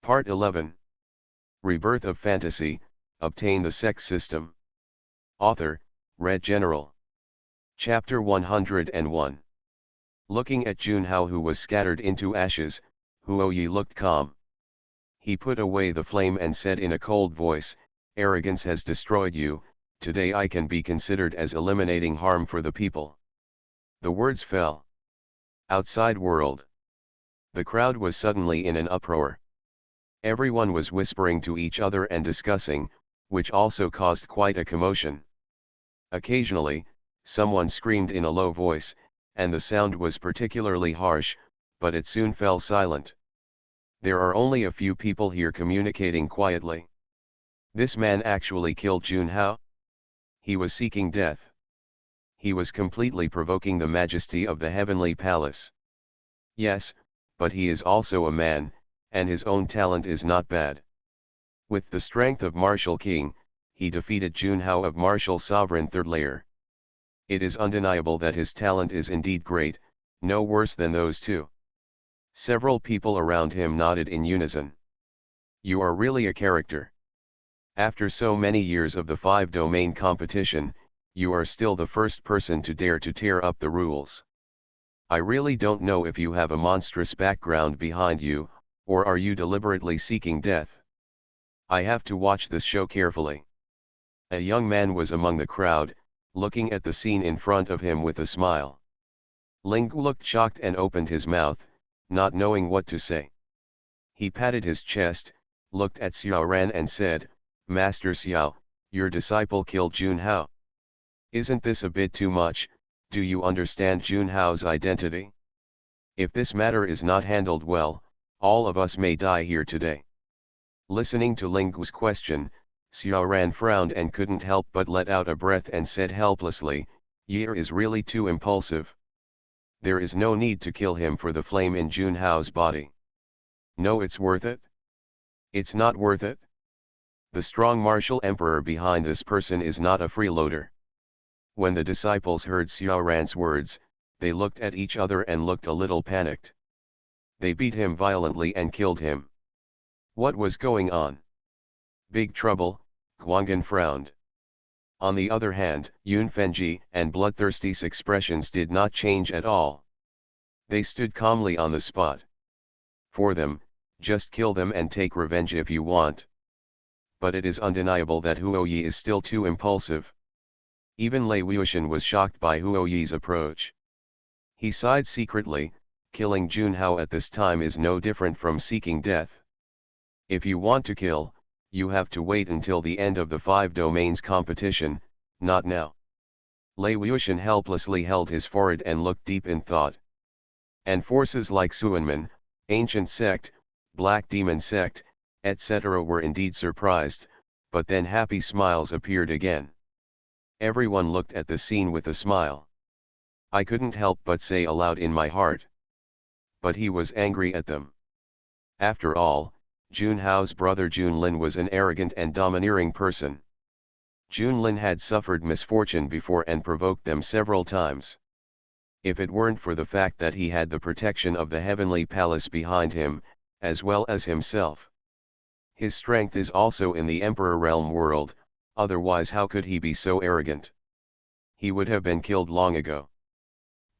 Part 11. Rebirth of Fantasy, Obtain the Sect System. Author, Red General. Chapter 101. Looking at Junhao, who was scattered into ashes, Huoyi looked calm. He put away the flame and said in a cold voice, "Arrogance has destroyed you, today I can be considered as eliminating harm for the people." The words fell. Outside world. The crowd was suddenly in an uproar. Everyone was whispering to each other and discussing, which also caused quite a commotion. Occasionally, someone screamed in a low voice, and the sound was particularly harsh, but it soon fell silent. There are only a few people here communicating quietly. This man actually killed Junhao? He was seeking death. He was completely provoking the majesty of the heavenly palace. Yes, but he is also a man, and his own talent is not bad. With the strength of martial king, he defeated Junhao of martial sovereign third layer. It is undeniable that his talent is indeed great, no worse than those two. Several people around him nodded in unison. You are really a character. After so many years of the 5-domain competition, you are still the first person to dare to tear up the rules. I really don't know if you have a monstrous background behind you, or are you deliberately seeking death? I have to watch this show carefully. A young man was among the crowd, looking at the scene in front of him with a smile. Ling looked shocked and opened his mouth, not knowing what to say. He patted his chest, looked at Xiao Ran and said, "Master Xiao, your disciple killed Junhao. Isn't this a bit too much? Do you understand Junhao's identity? If this matter is not handled well, all of us may die here today." Listening to Ling's question, Xiao Ran frowned and couldn't help but let out a breath and said helplessly, "Ye is really too impulsive. There is no need to kill him for the flame in Junhao's body. No, it's worth it. It's not worth it. The strong martial emperor behind this person is not a freeloader." When the disciples heard Xiao Ran's words, they looked at each other and looked a little panicked. They beat him violently and killed him. What was going on? Big trouble, Guangan frowned. On the other hand, Yun Fenji and Bloodthirsty's expressions did not change at all. They stood calmly on the spot. For them, just kill them and take revenge if you want. But it is undeniable that Huoyi is still too impulsive. Even Lei Wuxian was shocked by Huoyi's approach. He sighed secretly, killing Junhao at this time is no different from seeking death. If you want to kill, you have to wait until the end of the 5 domains competition, not now. Lei Wuxian helplessly held his forehead and looked deep in thought. And forces like Suanmen, Ancient Sect, Black Demon Sect, etc. were indeed surprised, but then happy smiles appeared again. Everyone looked at the scene with a smile. I couldn't help but say aloud in my heart. But he was angry at them. After all, Junhao's brother Junlin was an arrogant and domineering person. Junlin had suffered misfortune before and provoked them several times. If it weren't for the fact that he had the protection of the heavenly palace behind him, as well as himself. His strength is also in the Emperor Realm world, otherwise how could he be so arrogant? He would have been killed long ago.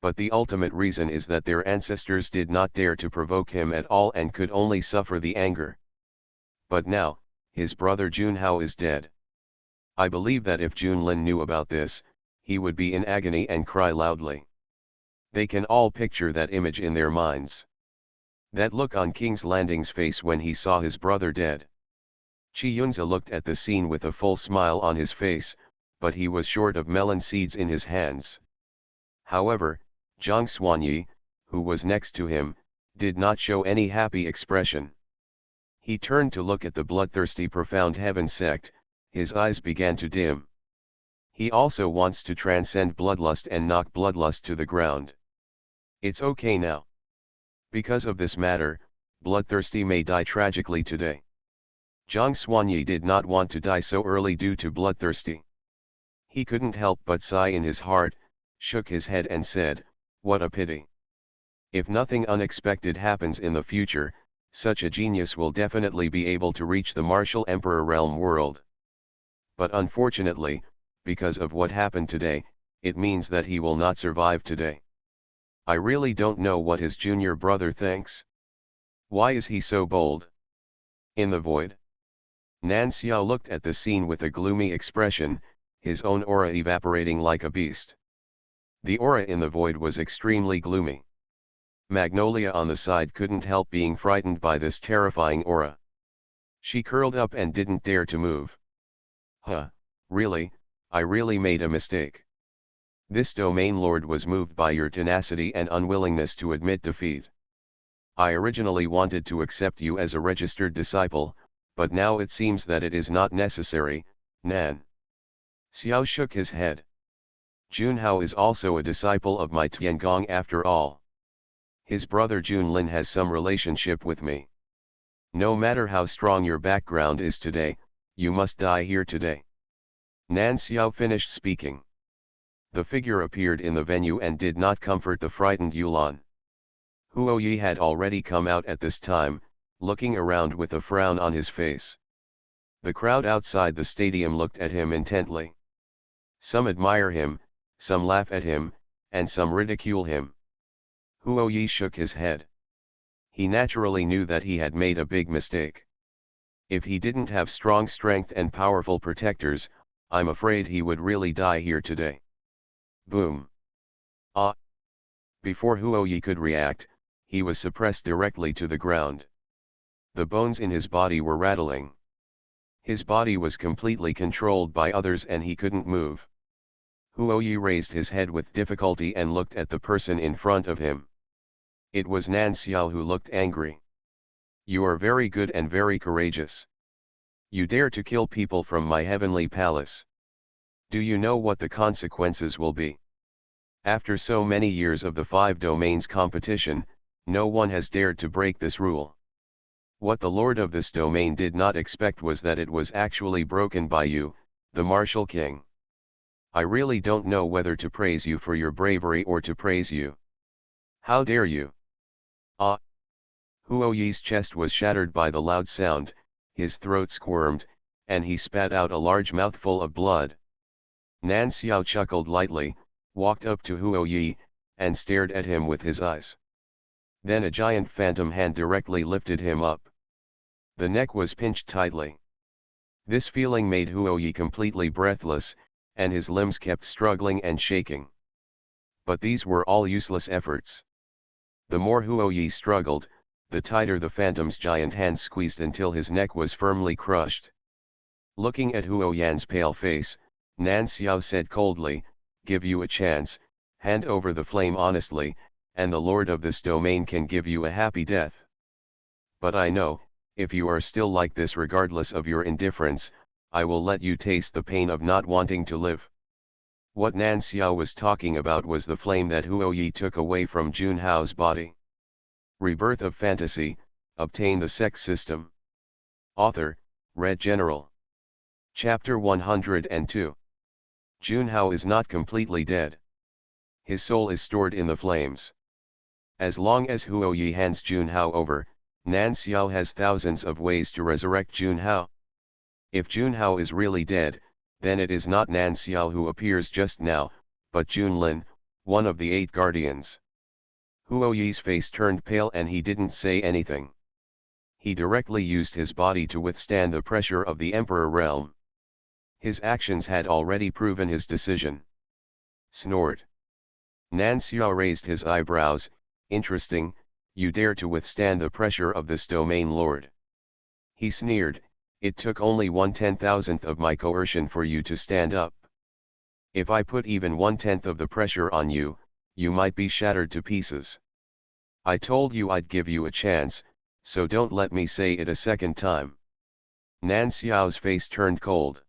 But the ultimate reason is that their ancestors did not dare to provoke him at all and could only suffer the anger. But now, his brother Junhao is dead. I believe that if Junlin knew about this, he would be in agony and cry loudly. They can all picture that image in their minds. That look on King's Landing's face when he saw his brother dead. Qi Yunzi looked at the scene with a full smile on his face, but he was short of melon seeds in his hands. However, Zhang Xuanyi, who was next to him, did not show any happy expression. He turned to look at the bloodthirsty profound heaven sect, his eyes began to dim. He also wants to transcend bloodlust and knock bloodlust to the ground. It's okay now. Because of this matter, bloodthirsty may die tragically today. Zhang Xuanyi did not want to die so early due to bloodthirsty. He couldn't help but sigh in his heart, shook his head and said, "What a pity. If nothing unexpected happens in the future, Such a genius will definitely be able to reach the martial emperor realm world. But unfortunately, because of what happened today, it means that he will not survive today. I really don't know what his junior brother thinks. Why is he so bold? In the void? Nan Xiao looked at the scene with a gloomy expression, his own aura evaporating like a beast. The aura in the void was extremely gloomy. Magnolia on the side couldn't help being frightened by this terrifying aura. She curled up and didn't dare to move. Huh, really, I really made a mistake. This domain lord was moved by your tenacity and unwillingness to admit defeat. I originally wanted to accept you as a registered disciple, but now it seems that it is not necessary, Nan. Xiao shook his head. Junhao is also a disciple of my Tiangong after all. His brother Junlin has some relationship with me. No matter how strong your background is today, you must die here today. Nan Xiao finished speaking. The figure appeared in the venue and did not comfort the frightened Yulan. Huo Yi had already come out at this time, looking around with a frown on his face. The crowd outside the stadium looked at him intently. Some admire him, some laugh at him, and some ridicule him. Huo Yi shook his head. He naturally knew that he had made a big mistake. If he didn't have strong strength and powerful protectors, I'm afraid he would really die here today. Boom. Ah! Before Huo Yi could react, he was suppressed directly to the ground. The bones in his body were rattling. His body was completely controlled by others and he couldn't move. Huo Yi raised his head with difficulty and looked at the person in front of him. It was Nan Xiao who looked angry. You are very good and very courageous. You dare to kill people from my heavenly palace. Do you know what the consequences will be? After so many years of the 5 domains competition, no one has dared to break this rule. What the lord of this domain did not expect was that it was actually broken by you, the martial king. I really don't know whether to praise you for your bravery or to praise you. How dare you? Ah! Huo Yi's chest was shattered by the loud sound, his throat squirmed, and he spat out a large mouthful of blood. Nan Xiao chuckled lightly, walked up to Huo Yi, and stared at him with his eyes. Then a giant phantom hand directly lifted him up. The neck was pinched tightly. This feeling made Huo Yi completely breathless, and his limbs kept struggling and shaking. But these were all useless efforts. The more Huo Yi struggled, the tighter the phantom's giant hand squeezed until his neck was firmly crushed. Looking at Huo Yan's pale face, Nan Xiao said coldly, "Give you a chance, hand over the flame honestly, and the lord of this domain can give you a happy death. But I know, if you are still like this regardless of your indifference, I will let you taste the pain of not wanting to live." What Nan Xiao was talking about was the flame that Huo Yi took away from Junhao's body. Rebirth of Fantasy, obtain the Sect system. Author, Red General. Chapter 102. Junhao is not completely dead. His soul is stored in the flames. As long as Huo Yi hands Junhao over, Nan Xiao has thousands of ways to resurrect Junhao. If Junhao is really dead, then it is not Nan Xiao who appears just now, but Junlin, one of the 8 guardians. Huo Yi's face turned pale and he didn't say anything. He directly used his body to withstand the pressure of the Emperor realm. His actions had already proven his decision. Snort. Nan Xiao raised his eyebrows. Interesting, you dare to withstand the pressure of this domain lord. He sneered, it took only 1/10,000th of my coercion for you to stand up. If I put even 1/10 of the pressure on you, you might be shattered to pieces. I told you I'd give you a chance, so don't let me say it a second time. Nan Xiao's face turned cold.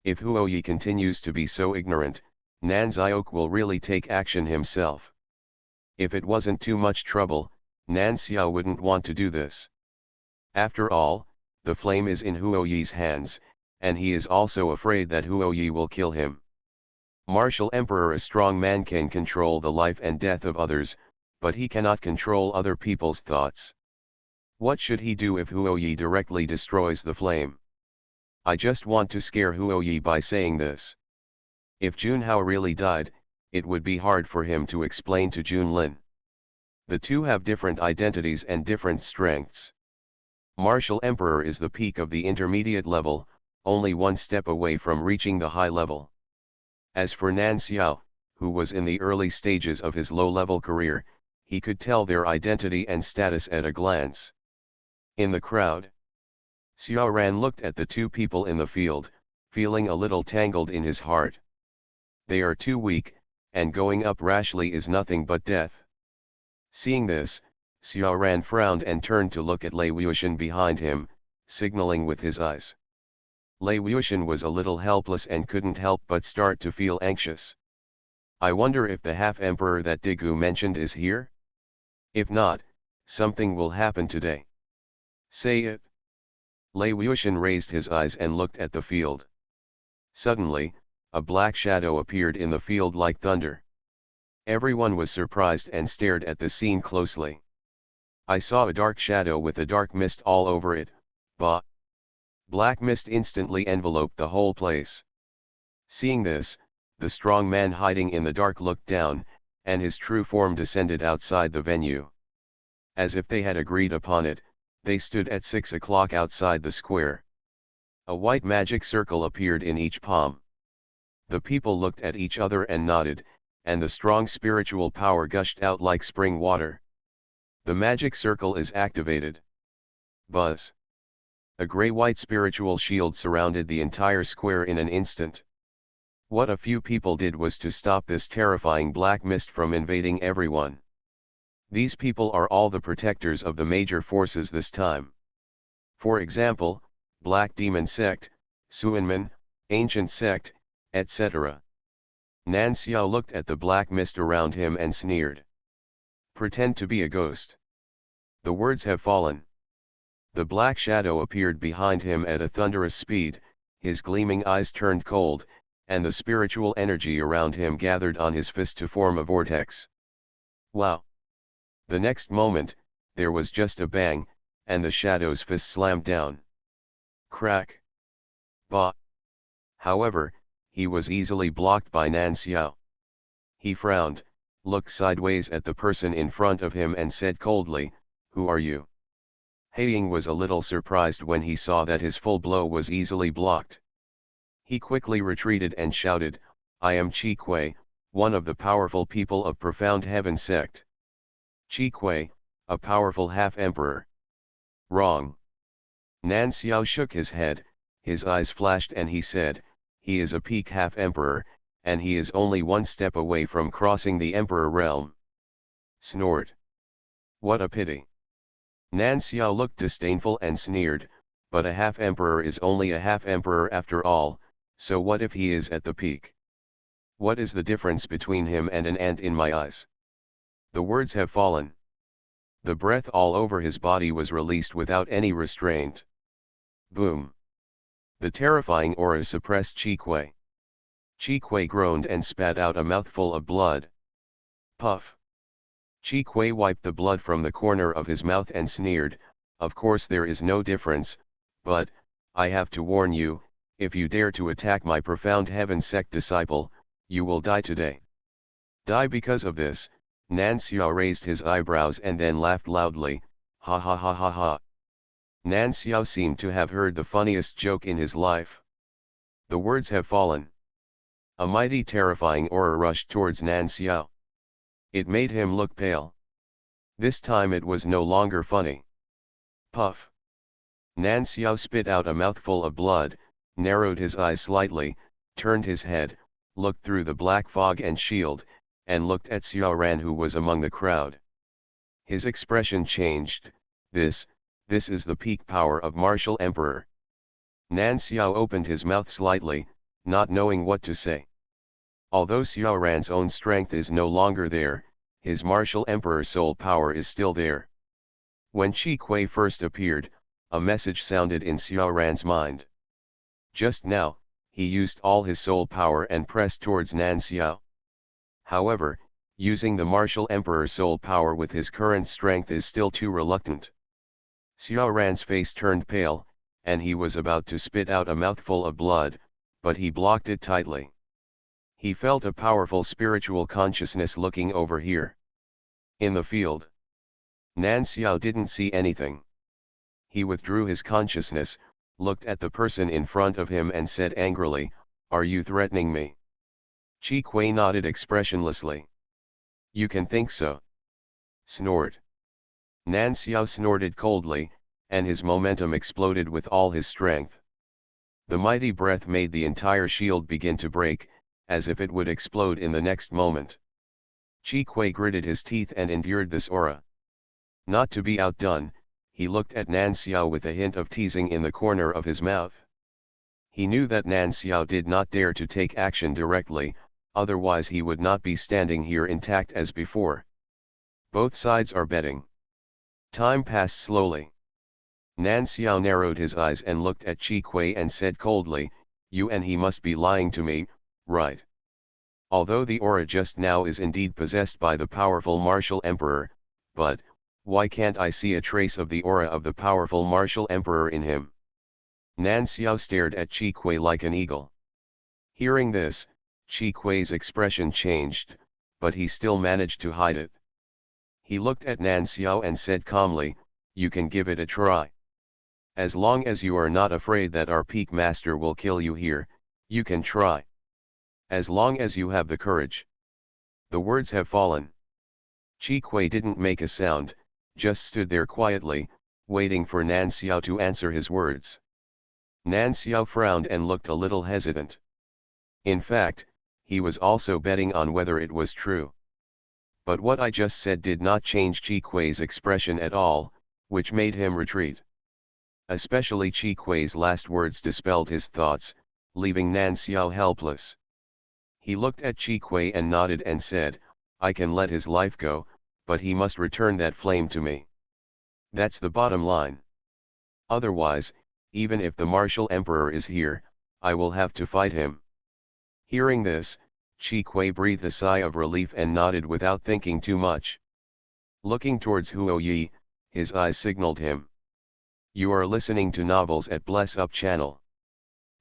If Huo Yi continues to be so ignorant, Nan Xiao will really take action himself. If it wasn't too much trouble, Nan Xiao wouldn't want to do this. After all, the flame is in Huo Yi's hands, and he is also afraid that Huo Yi will kill him. Martial Emperor, a strong man, can control the life and death of others, but he cannot control other people's thoughts. What should he do if Huoyi directly destroys the flame? I just want to scare Huoyi by saying this. If Junhao really died, it would be hard for him to explain to Junlin. The two have different identities and different strengths. Martial Emperor is the peak of the intermediate level, only one step away from reaching the high level. As for Nan Xiao, who was in the early stages of his low-level career, he could tell their identity and status at a glance. In the crowd, Xiao Ran looked at the two people in the field, feeling a little tangled in his heart. They are too weak, and going up rashly is nothing but death. Seeing this, Xiao Ran frowned and turned to look at Lei Wuxian behind him, signaling with his eyes. Lei Wuxian was a little helpless and couldn't help but start to feel anxious. I wonder if the half-emperor that Digu mentioned is here? If not, something will happen today. Say it. Lei Wuxian raised his eyes and looked at the field. Suddenly, a black shadow appeared in the field like thunder. Everyone was surprised and stared at the scene closely. I saw a dark shadow with a dark mist all over it, bah! Black mist instantly enveloped the whole place. Seeing this, the strong man hiding in the dark looked down, and his true form descended outside the venue. As if they had agreed upon it, they stood at 6 o'clock outside the square. A white magic circle appeared in each palm. The people looked at each other and nodded, and the strong spiritual power gushed out like spring water. The magic circle is activated. Buzz. A gray-white spiritual shield surrounded the entire square in an instant. What a few people did was to stop this terrifying black mist from invading everyone. These people are all the protectors of the major forces this time. For example, Black Demon Sect, Suanmen, Ancient Sect, etc. Nan Xiao looked at the black mist around him and sneered. Pretend to be a ghost. The words have fallen. The black shadow appeared behind him at a thunderous speed, his gleaming eyes turned cold, and the spiritual energy around him gathered on his fist to form a vortex. Wow! The next moment, there was just a bang, and the shadow's fist slammed down. Crack! Bah! However, he was easily blocked by Nan Xiao. He frowned, looked sideways at the person in front of him and said coldly, "Who are you?" Haiying was a little surprised when he saw that his full blow was easily blocked. He quickly retreated and shouted, "I am Qi Kui, one of the powerful people of Profound Heaven Sect." Qi Kui, a powerful half-emperor. Wrong. Nan Xiao shook his head, his eyes flashed and he said, "He is a peak half-emperor, and he is only one step away from crossing the emperor realm." Snort. What a pity. Nan Xiao looked disdainful and sneered, "But a half-emperor is only a half-emperor after all, so what if he is at the peak? What is the difference between him and an ant in my eyes?" The words have fallen. The breath all over his body was released without any restraint. Boom! The terrifying aura suppressed Qi Kui. Qi Kui groaned and spat out a mouthful of blood. Puff! Qi Kui wiped the blood from the corner of his mouth and sneered, "Of course there is no difference, but, I have to warn you, if you dare to attack my Profound Heaven Sect disciple, you will die today." Die because of this? Nan Xiao raised his eyebrows and then laughed loudly, "Ha ha ha ha ha." Nan Xiao seemed to have heard the funniest joke in his life. The words have fallen. A mighty terrifying aura rushed towards Nan Xiao. It made him look pale. This time it was no longer funny. Puff! Nan Xiao spit out a mouthful of blood, narrowed his eyes slightly, turned his head, looked through the black fog and shield, and looked at Xiao Ran who was among the crowd. His expression changed. This is the peak power of Martial Emperor. Nan Xiao opened his mouth slightly, not knowing what to say. Although Xiao Ran's own strength is no longer there, his Martial Emperor soul power is still there. When Qi Kui first appeared, a message sounded in Xiao Ran's mind. Just now, he used all his soul power and pressed towards Nan Xiao. However, using the Martial Emperor soul power with his current strength is still too reluctant. Xiao Ran's face turned pale, and he was about to spit out a mouthful of blood, but he blocked it tightly. He felt a powerful spiritual consciousness looking over here. In the field. Nan Xiao didn't see anything. He withdrew his consciousness, looked at the person in front of him and said angrily, "Are you threatening me?" Chi Kui nodded expressionlessly. "You can think so." Snort. Nan Xiao snorted coldly, and his momentum exploded with all his strength. The mighty breath made the entire shield begin to break, as if it would explode in the next moment. Chi Kui gritted his teeth and endured this aura. Not to be outdone, he looked at Nan Xiao with a hint of teasing in the corner of his mouth. He knew that Nan Xiao did not dare to take action directly, otherwise he would not be standing here intact as before. Both sides are betting. Time passed slowly. Nan Xiao narrowed his eyes and looked at Chi Kui and said coldly, "You and he must be lying to me, right? Although the aura just now is indeed possessed by the powerful martial emperor, but why can't I see a trace of the aura of the powerful martial emperor in him?" Nan Xiao stared at Chi Kui like an eagle. Hearing this, Chi Kui's expression changed, but he still managed to hide it. He looked at Nan Xiao and said calmly, "You can give it a try. As long as you are not afraid that our peak master will kill you here, you can try. As long as you have the courage." The words have fallen. Chi Kui didn't make a sound, just stood there quietly, waiting for Nan Xiao to answer his words. Nan Xiao frowned and looked a little hesitant. In fact, he was also betting on whether it was true. But what I just said did not change Chi Kui's expression at all, which made him retreat. Especially Chi Kui's last words dispelled his thoughts, leaving Nan Xiao helpless. He looked at Chi Kui and nodded and said, "I can let his life go, but he must return that flame to me. That's the bottom line. Otherwise, even if the martial emperor is here, I will have to fight him." Hearing this, Chi Kui breathed a sigh of relief and nodded without thinking too much. Looking towards Huo Yi, his eyes signaled him. "You are listening to novels at Bless Up channel.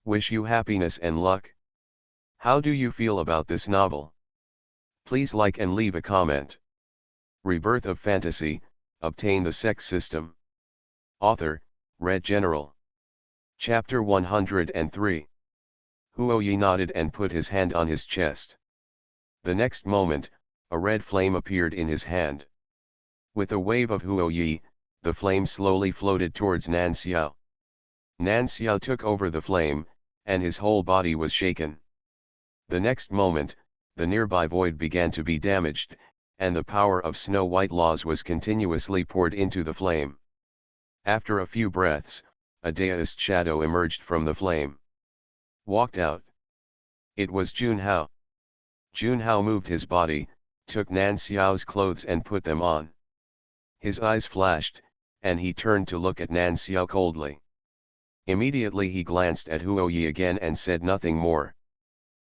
Wish you happiness and luck. How do you feel about this novel? Please like and leave a comment. Rebirth of Fantasy, Obtain the Sect System. Author, Red General. Chapter 103. Huo Yi nodded and put his hand on his chest. The next moment, a red flame appeared in his hand. With a wave of Huo Yi, the flame slowly floated towards Nan Xiao. Nan Xiao took over the flame, and his whole body was shaken. The next moment, the nearby void began to be damaged, and the power of Snow White laws was continuously poured into the flame. After a few breaths, a Daoist shadow emerged from the flame. Walked out. It was Junhao. Junhao moved his body, took Nan Xiao's clothes and put them on. His eyes flashed, and he turned to look at Nan Xiao coldly. Immediately he glanced at Huo Yi again and said nothing more.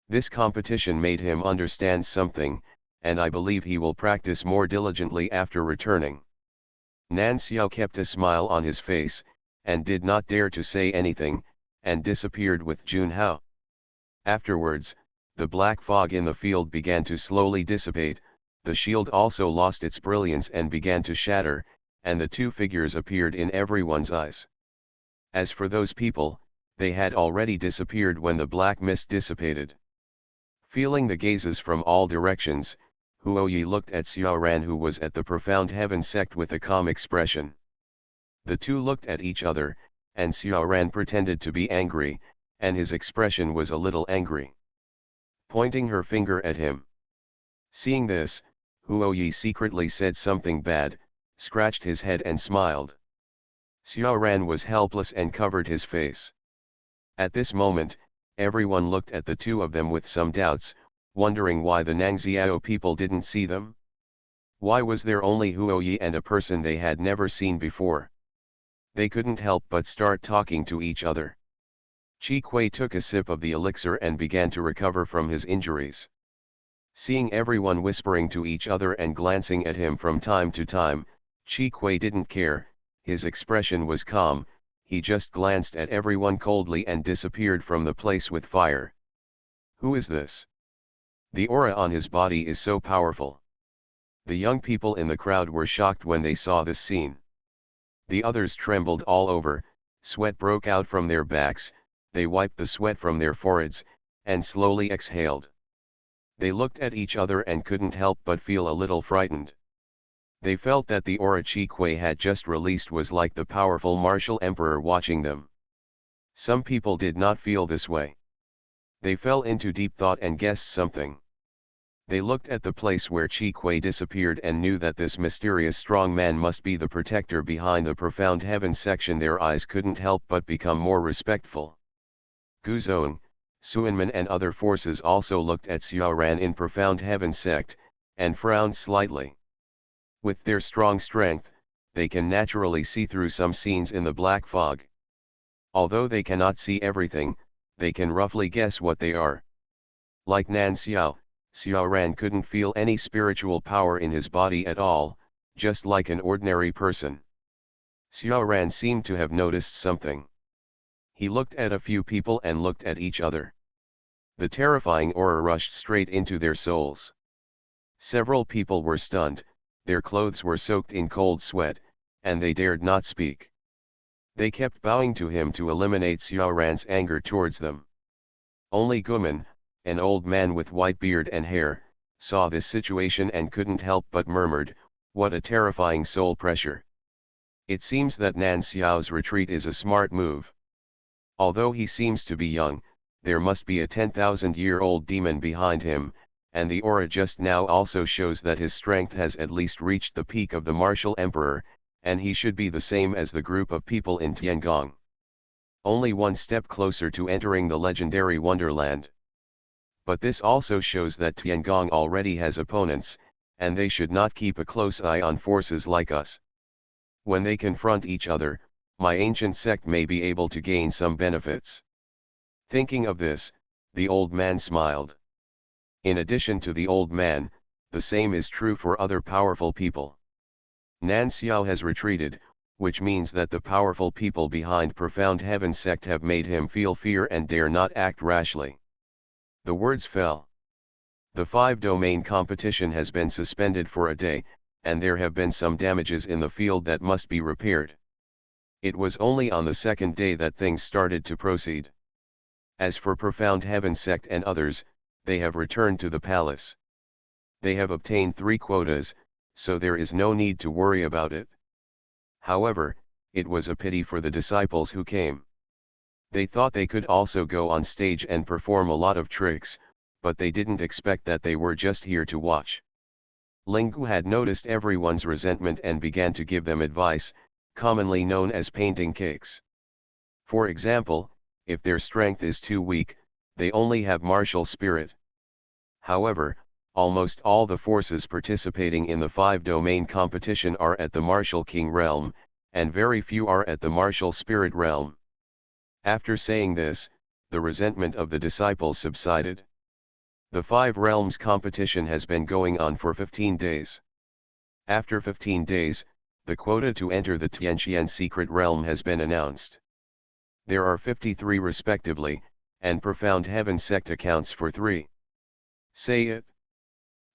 This competition made him understand something, and I believe he will practice more diligently after returning. Nan Xiao kept a smile on his face, and did not dare to say anything, and disappeared with Junhao. Afterwards, the black fog in the field began to slowly dissipate, the shield also lost its brilliance and began to shatter, and the two figures appeared in everyone's eyes. As for those people, they had already disappeared when the black mist dissipated. Feeling the gazes from all directions, Huo Yi looked at Xiao Ran, who was at the Profound Heaven sect, with a calm expression. The two looked at each other, and Xiao Ran pretended to be angry, and his expression was a little angry. Pointing her finger at him. Seeing this, Huo Yi secretly said something bad, scratched his head and smiled. Xiao Ran was helpless and covered his face. At this moment, everyone looked at the two of them with some doubts, wondering why the Nangxiao people didn't see them. Why was there only Huo Yi and a person they had never seen before? They couldn't help but start talking to each other. Chi Kui took a sip of the elixir and began to recover from his injuries. Seeing everyone whispering to each other and glancing at him from time to time, Chi Kui didn't care, His expression was calm, he just glanced at everyone coldly and disappeared from the place with fire. Who is this? The aura on his body is so powerful. The young people in the crowd were shocked when they saw this scene. The others trembled all over, sweat broke out from their backs, they wiped the sweat from their foreheads, and slowly exhaled. They looked at each other and couldn't help but feel a little frightened. They felt that the aura Chi Kuei had just released was like the powerful martial emperor watching them. Some people did not feel this way. They fell into deep thought and guessed something. They looked at the place where Chi Kuei disappeared and knew that this mysterious strong man must be the protector behind the profound heaven section. Their eyes couldn't help but become more respectful. Gu Zhong, Suanman and other forces also looked at Xiaoran in profound heaven sect, and frowned slightly. With their strong strength, they can naturally see through some scenes in the black fog. Although they cannot see everything, they can roughly guess what they are. Like Nan Xiao, Xiaoran couldn't feel any spiritual power in his body at all, just like an ordinary person. Xiaoran seemed to have noticed something. He looked at a few people and looked at each other. The terrifying aura rushed straight into their souls. Several people were stunned, their clothes were soaked in cold sweat, and they dared not speak. They kept bowing to him to eliminate Xiaoran's anger towards them. Only Guman, an old man with white beard and hair, saw this situation and couldn't help but murmured, "What a terrifying soul pressure." It seems that Nan Xiao's retreat is a smart move. Although he seems to be young, there must be a 10,000-year-old demon behind him, and the aura just now also shows that his strength has at least reached the peak of the martial emperor, and he should be the same as the group of people in Tiangong. Only one step closer to entering the legendary Wonderland. But this also shows that Tiangong already has opponents, and they should not keep a close eye on forces like us. When they confront each other, my ancient sect may be able to gain some benefits. Thinking of this, the old man smiled. In addition to the old man, the same is true for other powerful people. Nan Xiao has retreated, which means that the powerful people behind Profound Heaven sect have made him feel fear and dare not act rashly. The words fell. The 5-domain competition has been suspended for a day, and there have been some damages in the field that must be repaired. It was only on the second day that things started to proceed. As for Profound Heaven sect and others, they have returned to the palace. They have obtained 3 quotas, so there is no need to worry about it. However, it was a pity for the disciples who came. They thought they could also go on stage and perform a lot of tricks, but they didn't expect that they were just here to watch. Lingu had noticed everyone's resentment and began to give them advice, commonly known as painting cakes. For example, if their strength is too weak, they only have martial spirit. However, almost all the forces participating in the 5-domain competition are at the martial king realm, and very few are at the martial spirit realm. After saying this, the resentment of the disciples subsided. The 5 realms competition has been going on for 15 days. After 15 days, the quota to enter the Tianqian secret realm has been announced. There are 53 respectively, and Profound Heaven sect accounts for 3. Say it.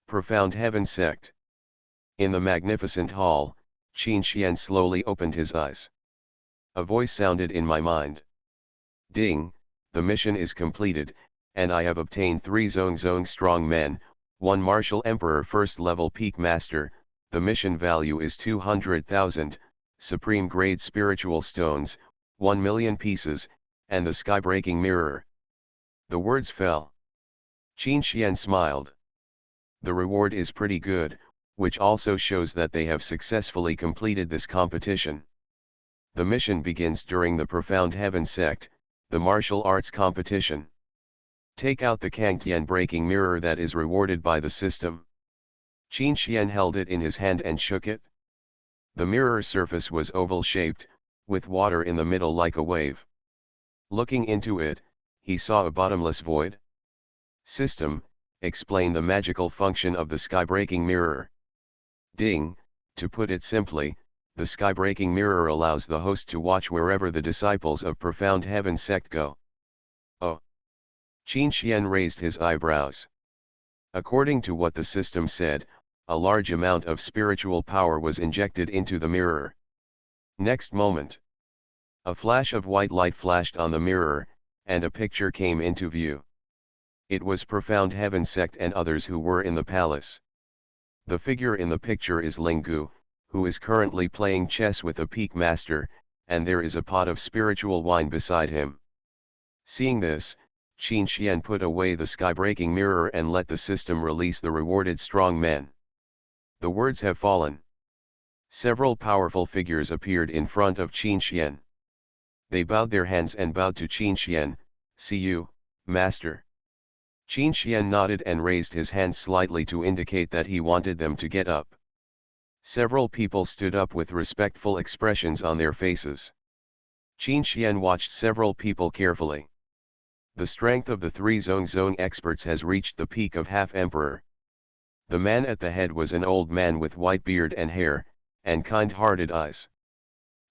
Profound Heaven sect. In the magnificent hall, Qin Xian slowly opened his eyes. A voice sounded in my mind. Ding, the mission is completed, and I have obtained 3 Zhong strong men, 1 martial emperor first level peak master, the mission value is 200,000, supreme grade spiritual stones, 1 million pieces, and the sky-breaking mirror. The words fell. Qin Xian smiled. The reward is pretty good, which also shows that they have successfully completed this competition. The mission begins during the Profound Heaven sect, the martial arts competition. Take out the Kangtian breaking mirror that is rewarded by the system. Qin Xian held it in his hand and shook it. The mirror surface was oval-shaped, with water in the middle like a wave. Looking into it, he saw a bottomless void. System, explain the magical function of the sky-breaking mirror. Ding, to put it simply, The sky-breaking mirror allows the host to watch wherever the disciples of Profound Heaven Sect go. Oh! Qin Xian raised his eyebrows. According to what the system said, a large amount of spiritual power was injected into the mirror. Next moment, a flash of white light flashed on the mirror, and a picture came into view. It was Profound Heaven Sect and others who were in the palace. The figure in the picture is Linggu, who is currently playing chess with a peak master, and there is a pot of spiritual wine beside him. Seeing this, Qin Xian put away the sky-breaking mirror and let the system release the rewarded strong men. The words have fallen. Several powerful figures appeared in front of Qin Xian. They bowed their hands and bowed to Qin Xian. "See you, master." Qin Xian nodded and raised his hands slightly to indicate that he wanted them to get up. Several people stood up with respectful expressions on their faces. Qin Xian watched several people carefully. The strength of the three zone experts has reached the peak of half-emperor. The man at the head was an old man with white beard and hair, and kind-hearted eyes.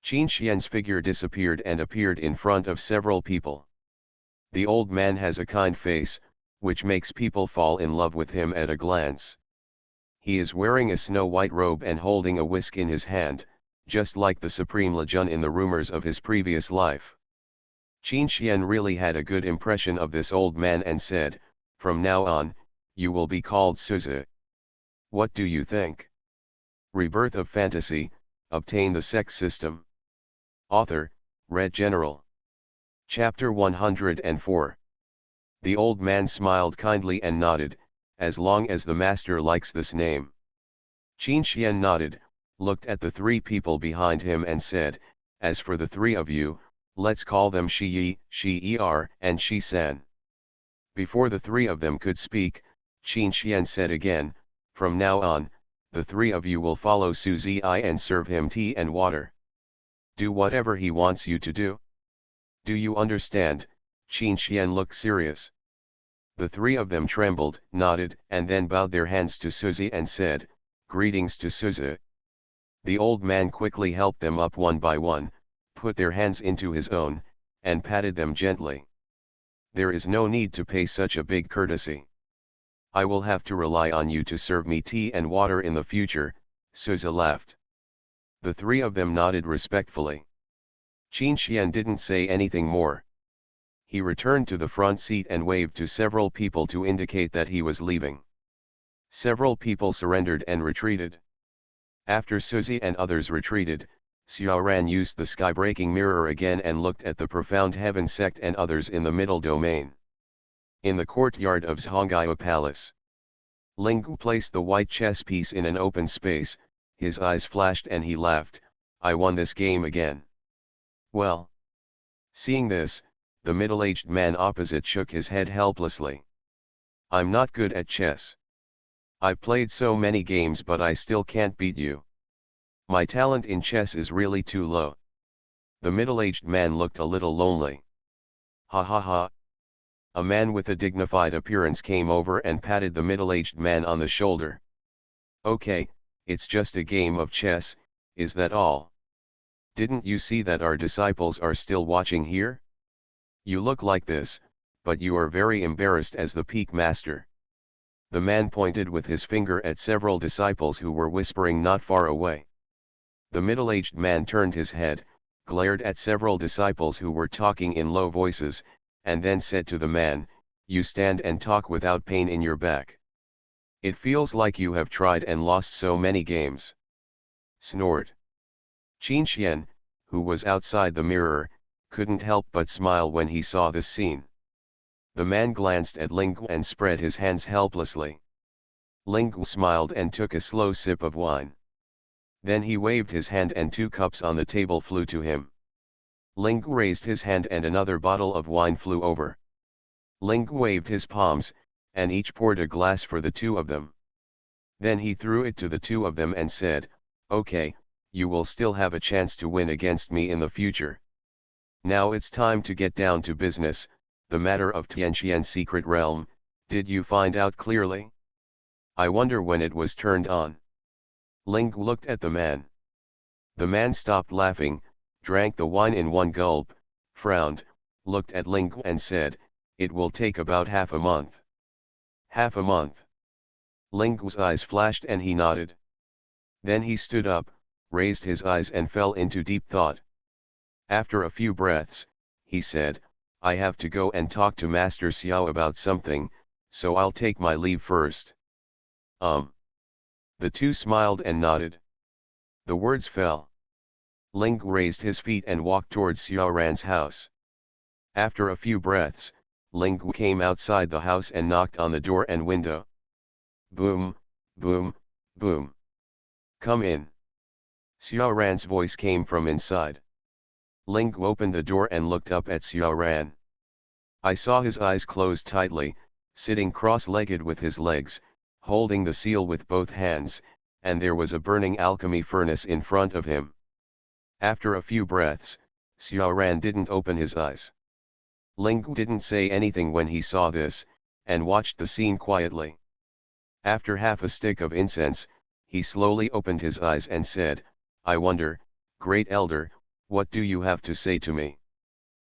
Qin Xian's figure disappeared and appeared in front of several people. The old man has a kind face, which makes people fall in love with him at a glance. He is wearing a snow-white robe and holding a whisk in his hand, just like the Supreme Lejun in the rumors of his previous life. Qin Xian really had a good impression of this old man and said, "From now on, you will be called Suzu. What do you think?" Rebirth of Fantasy, Obtain the Sect System. Author, Red General. Chapter 104. The old man smiled kindly and nodded, "As long as the master likes this name." Qin Xian nodded, looked at the three people behind him and said, "As for the three of you, let's call them Shi Yi, Shi Er, and Shi San." Before the three of them could speak, Qin Xian said again, "From now on, the three of you will follow Su Zi and serve him tea and water. Do whatever he wants you to do. Do you understand?" Qin Xian looked serious. The three of them trembled, nodded, and then bowed their hands to Suzi and said, "Greetings to Suzi." The old man quickly helped them up one by one, put their hands into his own, and patted them gently. "There is no need to pay such a big courtesy. I will have to rely on you to serve me tea and water in the future," Suzi laughed. The three of them nodded respectfully. Qin Xian didn't say anything more. He returned to the front seat and waved to several people to indicate that he was leaving. Several people surrendered and retreated. After Suzi and others retreated, Xiaoran used the sky-breaking mirror again and looked at the Profound Heaven Sect and others in the middle domain. In the courtyard of Zhonghai Palace, Ling placed the white chess piece in an open space, his eyes flashed and he laughed, "I won this game again." "Well." Seeing this, the middle-aged man opposite shook his head helplessly. "I'm not good at chess. I've played so many games but I still can't beat you. My talent in chess is really too low." The middle-aged man looked a little lonely. "Ha ha ha." A man with a dignified appearance came over and patted the middle-aged man on the shoulder. "Okay, it's just a game of chess, is that all? Didn't you see that our disciples are still watching here? You look like this, but you are very embarrassed as the peak master." The man pointed with his finger at several disciples who were whispering not far away. The middle-aged man turned his head, glared at several disciples who were talking in low voices, and then said to the man, "You stand and talk without pain in your back. It feels like you have tried and lost so many games." Snort. Qin Xian, who was outside the mirror, couldn't help but smile when he saw this scene. The man glanced at Ling and spread his hands helplessly. Ling smiled and took a slow sip of wine. Then he waved his hand and 2 cups on the table flew to him. Ling raised his hand and another bottle of wine flew over. Ling waved his palms, and each poured a glass for the 2 of them. Then he threw it to the 2 of them and said, "Okay, you will still have a chance to win against me in the future. Now it's time to get down to business. The matter of Tianqian's secret realm, did you find out clearly? I wonder when it was turned on." Ling looked at the man. The man stopped laughing, drank the wine in one gulp, frowned, looked at Ling and said, "It will take about half a month." "Half a month?" Ling's eyes flashed and he nodded. Then he stood up, raised his eyes and fell into deep thought. After a few breaths, he said, "I have to go and talk to Master Xiao about something, so I'll take my leave first." The two smiled and nodded. The words fell. Ling raised his feet and walked towards Xiao Ran's house. After a few breaths, Ling came outside the house and knocked on the door and window. Boom, boom, boom. "Come in." Xiao Ran's voice came from inside. Ling opened the door and looked up at Xiao Ran. I saw his eyes closed tightly, sitting cross-legged with his legs, holding the seal with both hands, and there was a burning alchemy furnace in front of him. After a few breaths, Xiao Ran didn't open his eyes. Ling didn't say anything when he saw this, and watched the scene quietly. After half a stick of incense, he slowly opened his eyes and said, "I wonder, Great Elder, what do you have to say to me?"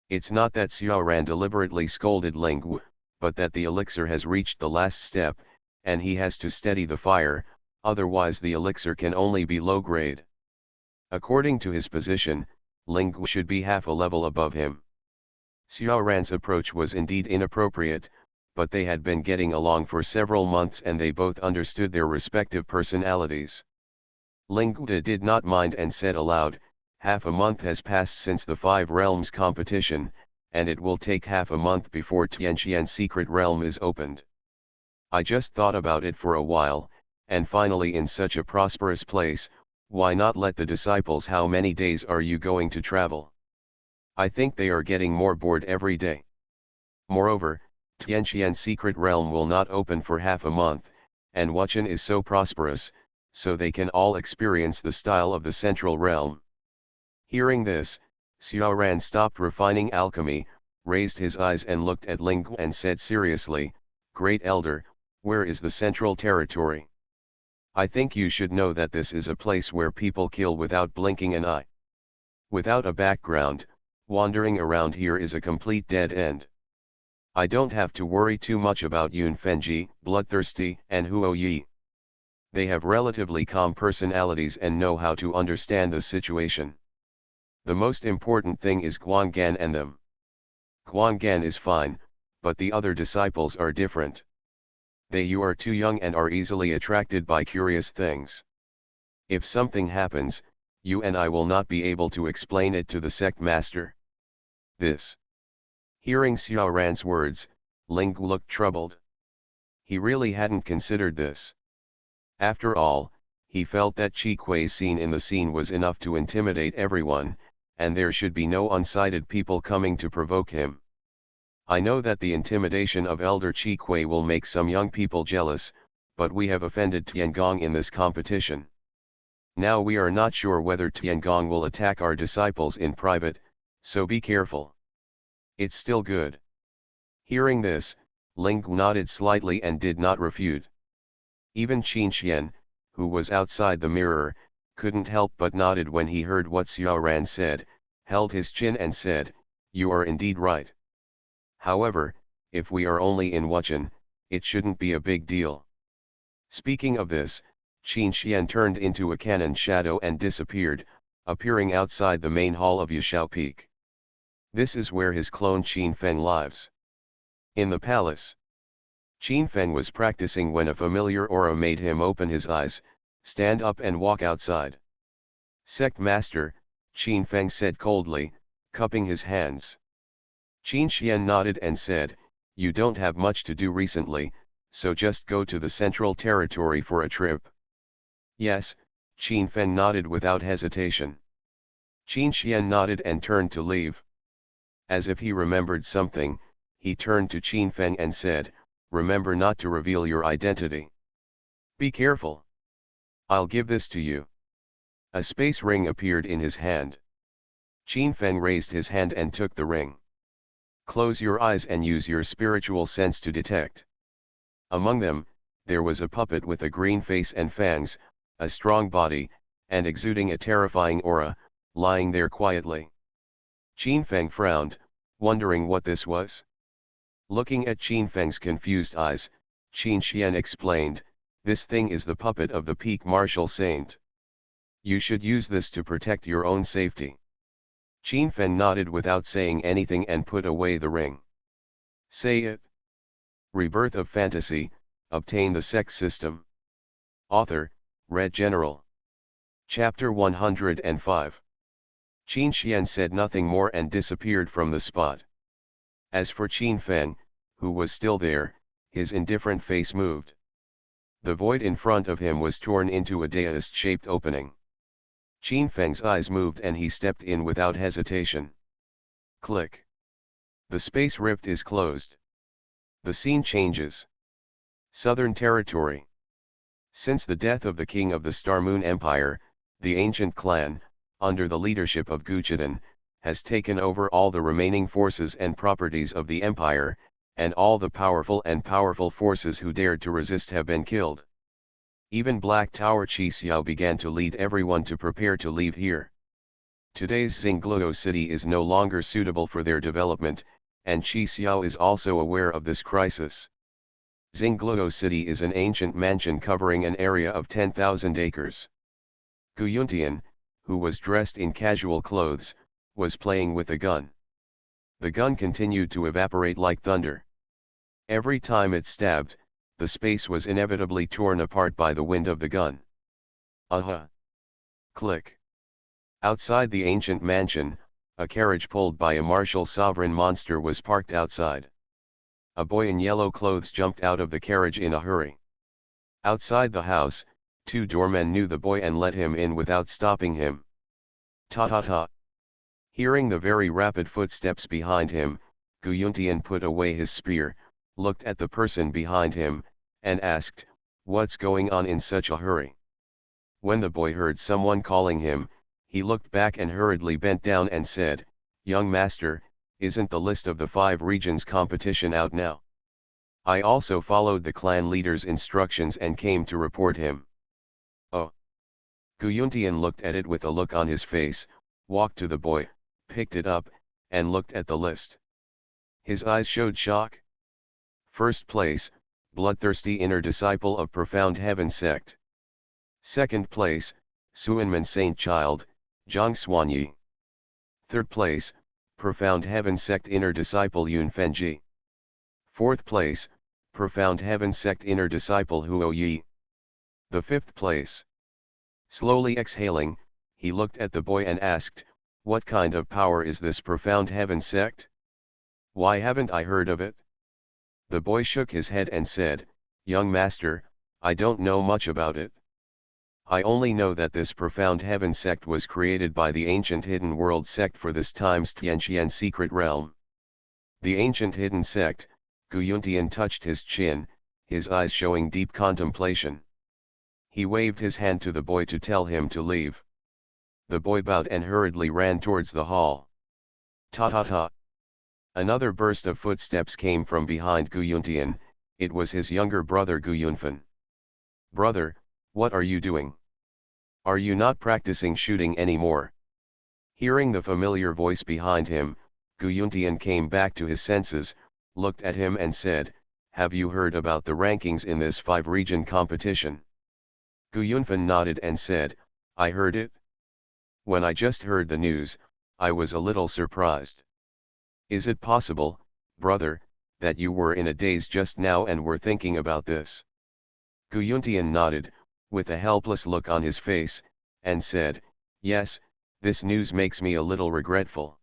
It's not that Xiao Ran deliberately scolded Ling, but that the elixir has reached the last step, and he has to steady the fire, otherwise the elixir can only be low grade. According to his position, Ling should be half a level above him. Xiao Ran's approach was indeed inappropriate, but they had been getting along for several months and they both understood their respective personalities. Ling did not mind and said aloud, "Half a month has passed since the Five Realms competition, and it will take half a month before Tianqian's secret realm is opened. I just thought about it for a while, and finally in such a prosperous place, why not let the disciples? How many days are you going to travel? I think they are getting more bored every day. Moreover, Tianqian's secret realm will not open for half a month, and Wuchen is so prosperous, so they can all experience the style of the central realm." Hearing this, Xiao Ran stopped refining alchemy, raised his eyes and looked at Ling and said seriously, "Great Elder, where is the central territory? I think you should know that this is a place where people kill without blinking an eye. Without a background, wandering around here is a complete dead end. I don't have to worry too much about Yun Fenji, Bloodthirsty, and Huo Yi. They have relatively calm personalities and know how to understand the situation. The most important thing is Guanggan and them. Guanggan is fine, but the other disciples are different. You are too young and are easily attracted by curious things. If something happens, you and I will not be able to explain it to the sect master." This. Hearing Xiao Ran's words, Ling looked troubled. He really hadn't considered this. After all, he felt that Qi Kui's scene in the scene was enough to intimidate everyone, and there should be no unsighted people coming to provoke him. I know that the intimidation of Elder Qi Kui will make some young people jealous, but we have offended Tiangong in this competition. Now we are not sure whether Tiangong will attack our disciples in private, so be careful. It's still good." Hearing this, Ling nodded slightly and did not refute. Even Qin Xian, who was outside the mirror, couldn't help but nodded when he heard what Xiao Ran said, held his chin and said, "You are indeed right. However, if we are only in Wuchen, it shouldn't be a big deal." Speaking of this, Qin Xian turned into a cannon shadow and disappeared, appearing outside the main hall of Yashao Peak. This is where his clone Qin Feng lives. In the palace, Qin Feng was practicing when a familiar aura made him open his eyes, stand up and walk outside. "Sect Master," Qin Feng said coldly, cupping his hands. Qin Xian nodded and said, "You don't have much to do recently, so just go to the central territory for a trip." "Yes," Qin Feng nodded without hesitation. Qin Xian nodded and turned to leave. As if he remembered something, he turned to Qin Feng and said, "Remember not to reveal your identity. Be careful. I'll give this to you." A space ring appeared in his hand. Qin Feng raised his hand and took the ring. "Close your eyes and use your spiritual sense to detect." Among them, there was a puppet with a green face and fangs, a strong body, and exuding a terrifying aura, lying there quietly. Qin Feng frowned, wondering what this was. Looking at Qin Feng's confused eyes, Qin Xian explained, "This thing is the puppet of the peak martial saint. You should use this to protect your own safety." Qin Feng nodded without saying anything and put away the ring. "Say it." Rebirth of Fantasy, Obtain the Sect System. Author, Red General. Chapter 105. Qin Xian said nothing more and disappeared from the spot. As for Qin Feng, who was still there, his indifferent face moved. The void in front of him was torn into a dais-shaped opening. Qin Feng's eyes moved and he stepped in without hesitation. Click. The space rift is closed. The scene changes. Southern Territory. Since the death of the king of the Star Moon Empire, the ancient clan, under the leadership of Guchiden, has taken over all the remaining forces and properties of the empire, and all the powerful forces who dared to resist have been killed. Even Black Tower Chi Xiao began to lead everyone to prepare to leave here. Today's Xingluo city is no longer suitable for their development, and Chi Xiao is also aware of this crisis. Xingluo city is an ancient mansion covering an area of 10,000 acres. Gu Yuntian, who was dressed in casual clothes, was playing with a gun. The gun continued to evaporate like thunder. Every time it stabbed, the space was inevitably torn apart by the wind of the gun. Aha! Click. Outside the ancient mansion, a carriage pulled by a martial sovereign monster was parked outside. A boy in yellow clothes jumped out of the carriage in a hurry. Outside the house, two doormen knew the boy and let him in without stopping him. Ta ta ta. Hearing the very rapid footsteps behind him, Gu Yuntian put away his spear, looked at the person behind him, and asked, "What's going on in such a hurry?" When the boy heard someone calling him, he looked back and hurriedly bent down and said, "Young master, isn't the list of the 5 regions competition out now? I also followed the clan leader's instructions and came to report him." "Oh." Gu Yuntian looked at it with a look on his face, walked to the boy, picked it up, and looked at the list. His eyes showed shock. First place, Bloodthirsty Inner Disciple of Profound Heaven Sect. Second place, Suanman Saint Child, Zhang Xuanyi. Third place, Profound Heaven Sect Inner Disciple Yun Fenji. Fourth place, Profound Heaven Sect Inner Disciple Huo Yi. The fifth place. Slowly exhaling, he looked at the boy and asked, "What kind of power is this Profound Heaven Sect? Why haven't I heard of it?" The boy shook his head and said, "Young master, I don't know much about it. I only know that this Profound Heaven Sect was created by the ancient Hidden World Sect for this time's Tianqian secret realm." The ancient Hidden Sect, Gu Yuntian touched his chin, his eyes showing deep contemplation. He waved his hand to the boy to tell him to leave. The boy bowed and hurriedly ran towards the hall. Ta ta ta. Another burst of footsteps came from behind Gu Yuntian. It was his younger brother Gu Yunfen. "Brother, what are you doing? Are you not practicing shooting anymore?" Hearing the familiar voice behind him, Gu Yuntian came back to his senses, looked at him and said, "Have you heard about the rankings in this 5-region competition?" Gu Yunfen nodded and said, "I heard it. When I just heard the news, I was a little surprised. Is it possible, brother, that you were in a daze just now and were thinking about this?" Gu Yuntian nodded, with a helpless look on his face, and said, "Yes, this news makes me a little regretful.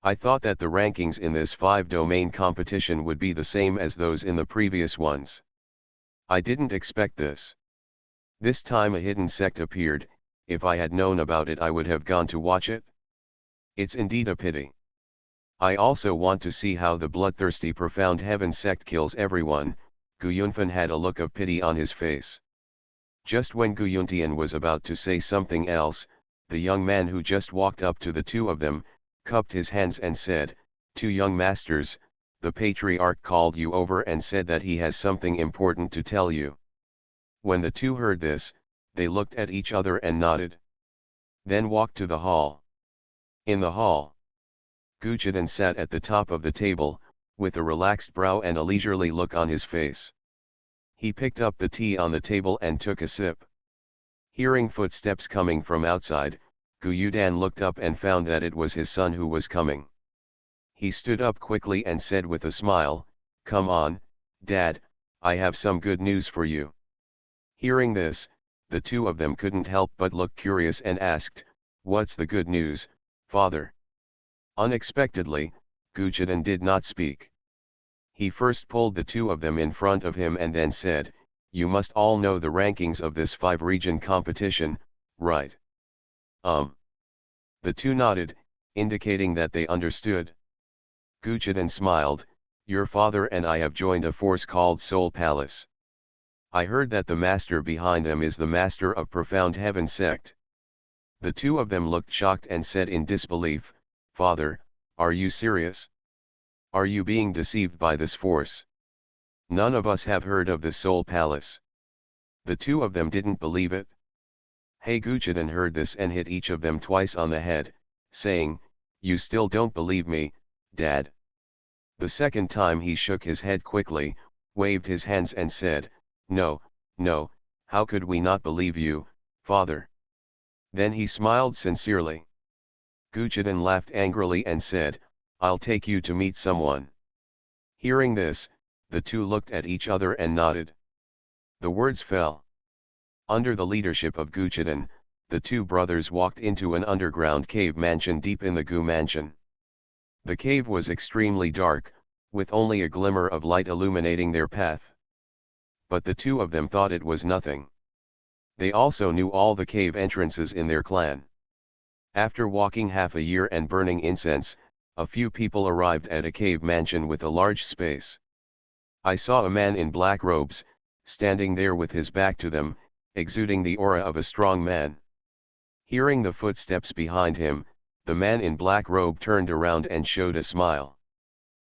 I thought that the rankings in this 5-domain competition would be the same as those in the previous ones. I didn't expect this. This time a hidden sect appeared. If I had known about it I would have gone to watch it. It's indeed a pity. I also want to see how the bloodthirsty Profound Heaven Sect kills everyone." Gu Yunfen had a look of pity on his face. Just when Gu Yuntian was about to say something else, the young man who just walked up to the two of them, cupped his hands and said, "Two young masters, the patriarch called you over and said that he has something important to tell you." When the two heard this, They looked at each other and nodded. Then walked to the hall. In the hall, Gujiden sat at the top of the table, with a relaxed brow and a leisurely look on his face. He picked up the tea on the table and took a sip. Hearing footsteps coming from outside, Guyudan looked up and found that it was his son who was coming. He stood up quickly and said with a smile, "Come on, Dad, I have some good news for you." Hearing this, the two of them couldn't help but look curious and asked, "What's the good news, father?" Unexpectedly, Gujiden did not speak. He first pulled the two of them in front of him and then said, "You must all know the rankings of this 5-region competition, right?" The two nodded, indicating that they understood. Gujiden smiled, "Your father and I have joined a force called Soul Palace. I heard that the master behind them is the master of Profound Heaven Sect." The two of them looked shocked and said in disbelief, "Father, are you serious? Are you being deceived by this force? None of us have heard of the Soul Palace." The two of them didn't believe it. Gujiden heard this and hit each of them twice on the head, saying, "You still don't believe me, Dad?" The second time he shook his head quickly, waved his hands and said, "No, no, how could we not believe you, father?" Then he smiled sincerely. Gujiden laughed angrily and said, "I'll take you to meet someone." Hearing this, the two looked at each other and nodded. The words fell. Under the leadership of Gujiden, the two brothers walked into an underground cave mansion deep in the Gu mansion. The cave was extremely dark, with only a glimmer of light illuminating their path. But the two of them thought it was nothing. They also knew all the cave entrances in their clan. After walking half a year and burning incense, a few people arrived at a cave mansion with a large space. I saw a man in black robes, standing there with his back to them, exuding the aura of a strong man. Hearing the footsteps behind him, the man in black robe turned around and showed a smile.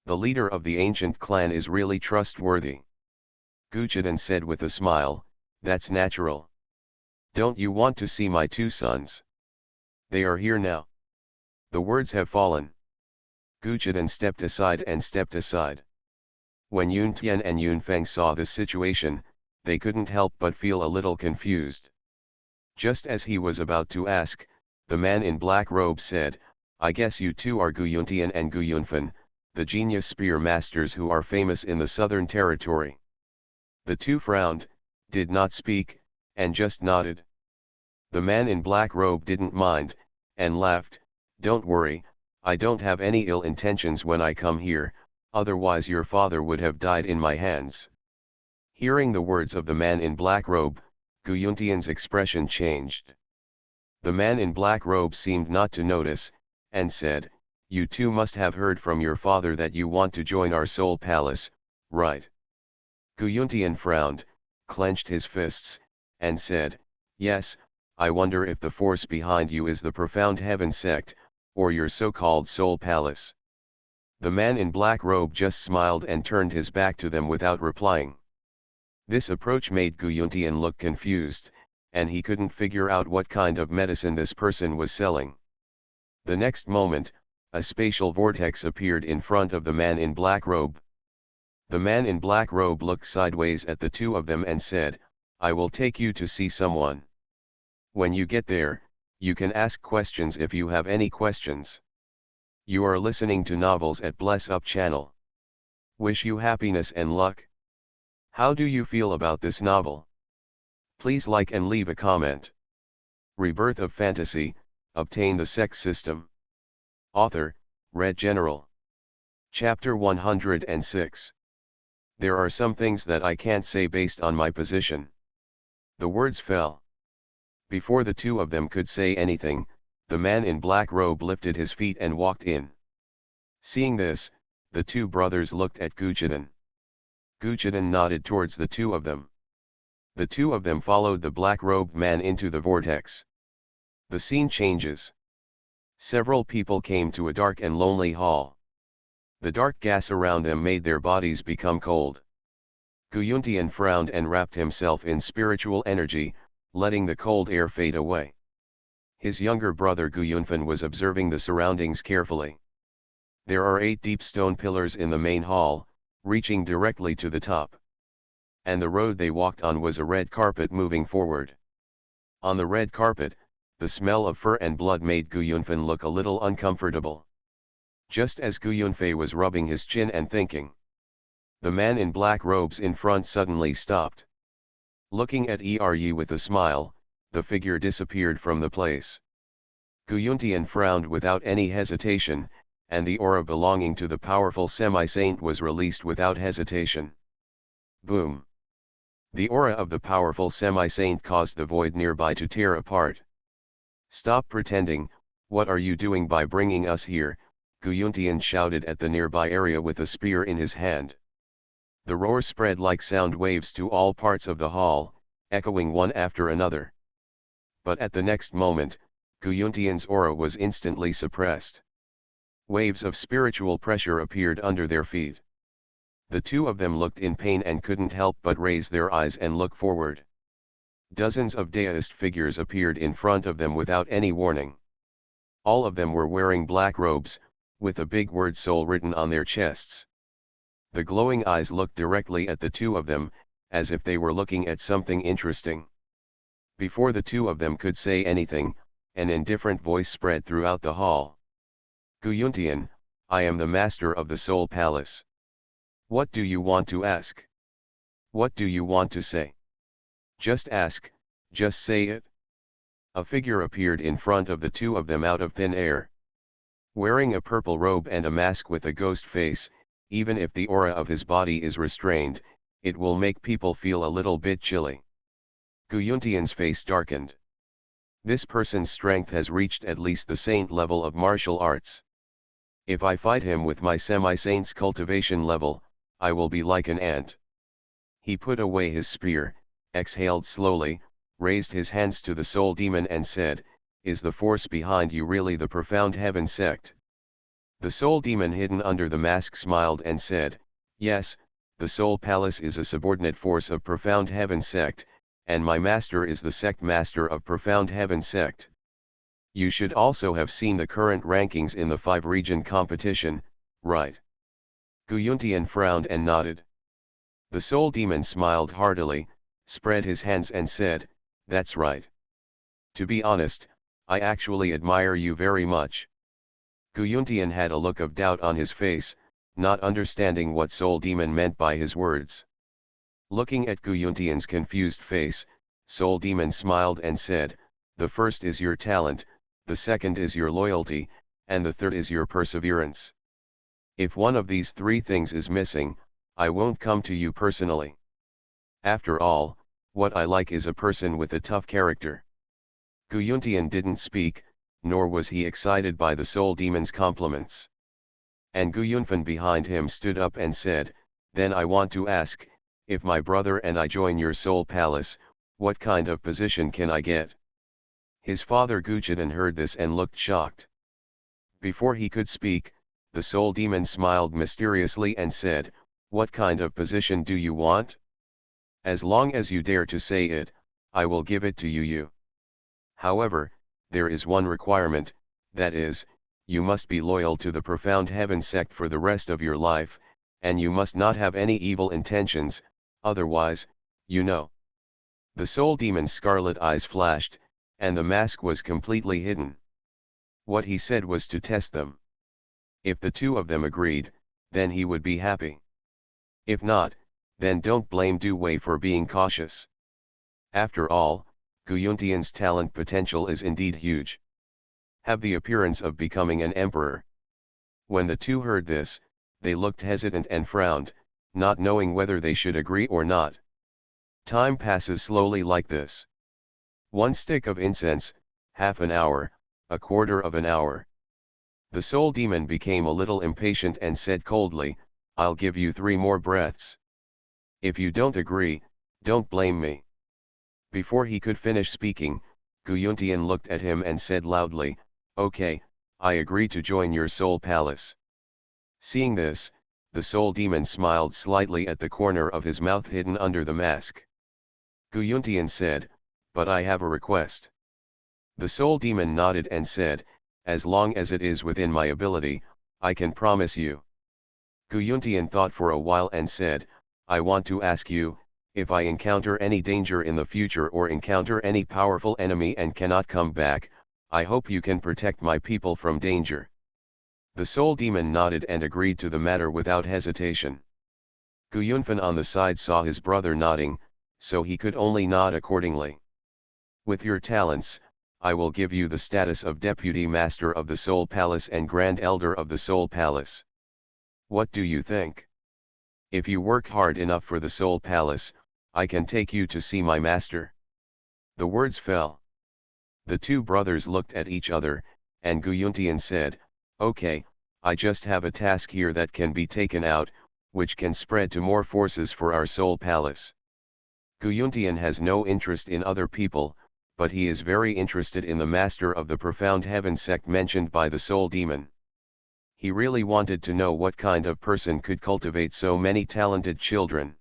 "The leader of the ancient clan is really trustworthy." Gujiden said with a smile, "That's natural. Don't you want to see my two sons? They are here now." The words have fallen. Gujiden stepped aside and stepped aside. When Yuntian and Yunfeng saw this situation, they couldn't help but feel a little confused. Just as he was about to ask, the man in black robe said, "I guess you two are Gu Yuntian and Gu Yunfen, the genius spear masters who are famous in the southern territory." The two frowned, did not speak, and just nodded. The man in black robe didn't mind, and laughed, "Don't worry, I don't have any ill intentions when I come here, otherwise your father would have died in my hands." Hearing the words of the man in black robe, Gu Yuntian's expression changed. The man in black robe seemed not to notice, and said, "You two must have heard from your father that you want to join our Soul Palace, right?" Gu Yuntian frowned, clenched his fists, and said, "Yes, I wonder if the force behind you is the Profound Heaven Sect, or your so-called Soul Palace." The man in black robe just smiled and turned his back to them without replying. This approach made Gu Yuntian look confused, and he couldn't figure out what kind of medicine this person was selling. The next moment, a spatial vortex appeared in front of the man in black robe. The man in black robe looked sideways at the two of them and said, "I will take you to see someone. When you get there, you can ask questions if you have any questions." You are listening to Novels at Bless Up channel. Wish you happiness and luck. How do you feel about this novel? Please like and leave a comment. Rebirth of Fantasy, Obtain the Sect System. Author, Red General. Chapter 106. There are some things that I can't say based on my position. The words fell. Before the two of them could say anything, the man in black robe lifted his feet and walked in. Seeing this, the two brothers looked at Gujiden. Gujiden nodded towards the two of them. The two of them followed the black-robed man into the vortex. The scene changes. Several people came to a dark and lonely hall. The dark gas around them made their bodies become cold. Gu Yuntian frowned and wrapped himself in spiritual energy, letting the cold air fade away. His younger brother Guyunfen was observing the surroundings carefully. There are 8 deep stone pillars in the main hall, reaching directly to the top. And the road they walked on was a red carpet moving forward. On the red carpet, the smell of fur and blood made Guyunfen look a little uncomfortable. Just as Guyunfei was rubbing his chin and thinking, the man in black robes in front suddenly stopped. Looking at Er with a smile, the figure disappeared from the place. Guyuntian frowned without any hesitation, and the aura belonging to the powerful semi-saint was released without hesitation. Boom! The aura of the powerful semi-saint caused the void nearby to tear apart. "Stop pretending, what are you doing by bringing us here?" Guyuntian shouted at the nearby area with a spear in his hand. The roar spread like sound waves to all parts of the hall, echoing one after another. But at the next moment, Guyuntian's aura was instantly suppressed. Waves of spiritual pressure appeared under their feet. The two of them looked in pain and couldn't help but raise their eyes and look forward. Dozens of deist figures appeared in front of them without any warning. All of them were wearing black robes, with the big word soul written on their chests. The glowing eyes looked directly at the two of them, as if they were looking at something interesting. Before the two of them could say anything, an indifferent voice spread throughout the hall. "Guyuntian, I am the master of the Soul Palace. What do you want to ask? What do you want to say? Just ask, just say it." A figure appeared in front of the two of them out of thin air. Wearing a purple robe and a mask with a ghost face, even if the aura of his body is restrained, it will make people feel a little bit chilly. Guyuntian's face darkened. This person's strength has reached at least the saint level of martial arts. If I fight him with my semi-saint's cultivation level, I will be like an ant. He put away his spear, exhaled slowly, raised his hands to the soul demon and said, "Is the force behind you really the profound heaven sect?" The soul demon hidden under the mask smiled and said, "Yes, the soul palace is a subordinate force of profound heaven sect, and my master is the sect master of profound heaven sect. You should also have seen the current rankings in the 5-region competition, right?" Guyuntian frowned and nodded. The soul demon smiled heartily, spread his hands and said, "That's right. To be honest, I actually admire you very much." Guyuntian had a look of doubt on his face, not understanding what soul demon meant by his words. Looking at Guyuntian's confused face, soul demon smiled and said, "The first is your talent, the second is your loyalty, and the third is your perseverance. If one of these 3 things is missing, I won't come to you personally. After all, what I like is a person with a tough character." Guyuntian didn't speak, nor was he excited by the soul demon's compliments. And Guyunfen behind him stood up and said, "Then I want to ask, if my brother and I join your soul palace, what kind of position can I get?" His father Guchiden heard this and looked shocked. Before he could speak, the soul demon smiled mysteriously and said, "What kind of position do you want? As long as you dare to say it, I will give it to you. However, there is one requirement, that is, you must be loyal to the profound heaven sect for the rest of your life, and you must not have any evil intentions, otherwise, you know." The soul demon's scarlet eyes flashed, and the mask was completely hidden. What he said was to test them. If the two of them agreed, then he would be happy. If not, then don't blame Du Wei for being cautious. After all, Guyuntian's talent potential is indeed huge. Have the appearance of becoming an emperor. When the two heard this, they looked hesitant and frowned, not knowing whether they should agree or not. Time passes slowly like this. 1 stick of incense, half an hour, a quarter of an hour. The soul demon became a little impatient and said coldly, "I'll give you 3 more breaths. If you don't agree, don't blame me." Before he could finish speaking, Guyuntian looked at him and said loudly, "Okay, I agree to join your soul palace." Seeing this, the soul demon smiled slightly at the corner of his mouth hidden under the mask. Guyuntian said, but I have a request. The soul demon nodded and said, as long as it is within my ability, I can promise you. Guyuntian thought for a while and said, I want to ask you, if I encounter any danger in the future or encounter any powerful enemy and cannot come back, I hope you can protect my people from danger. The soul demon nodded and agreed to the matter without hesitation. Guyunfan on the side saw his brother nodding, so he could only nod accordingly. With your talents, I will give you the status of Deputy Master of the Soul Palace and Grand Elder of the Soul Palace. What do you think? If you work hard enough for the Soul Palace, I can take you to see my master. The words fell. The two brothers looked at each other, and Guyuntian said, okay, I just have a task here that can be taken out, which can spread to more forces for our Soul Palace. Guyuntian has no interest in other people, but he is very interested in the Master of the Profound Heaven sect mentioned by the Soul Demon. He really wanted to know what kind of person could cultivate so many talented children.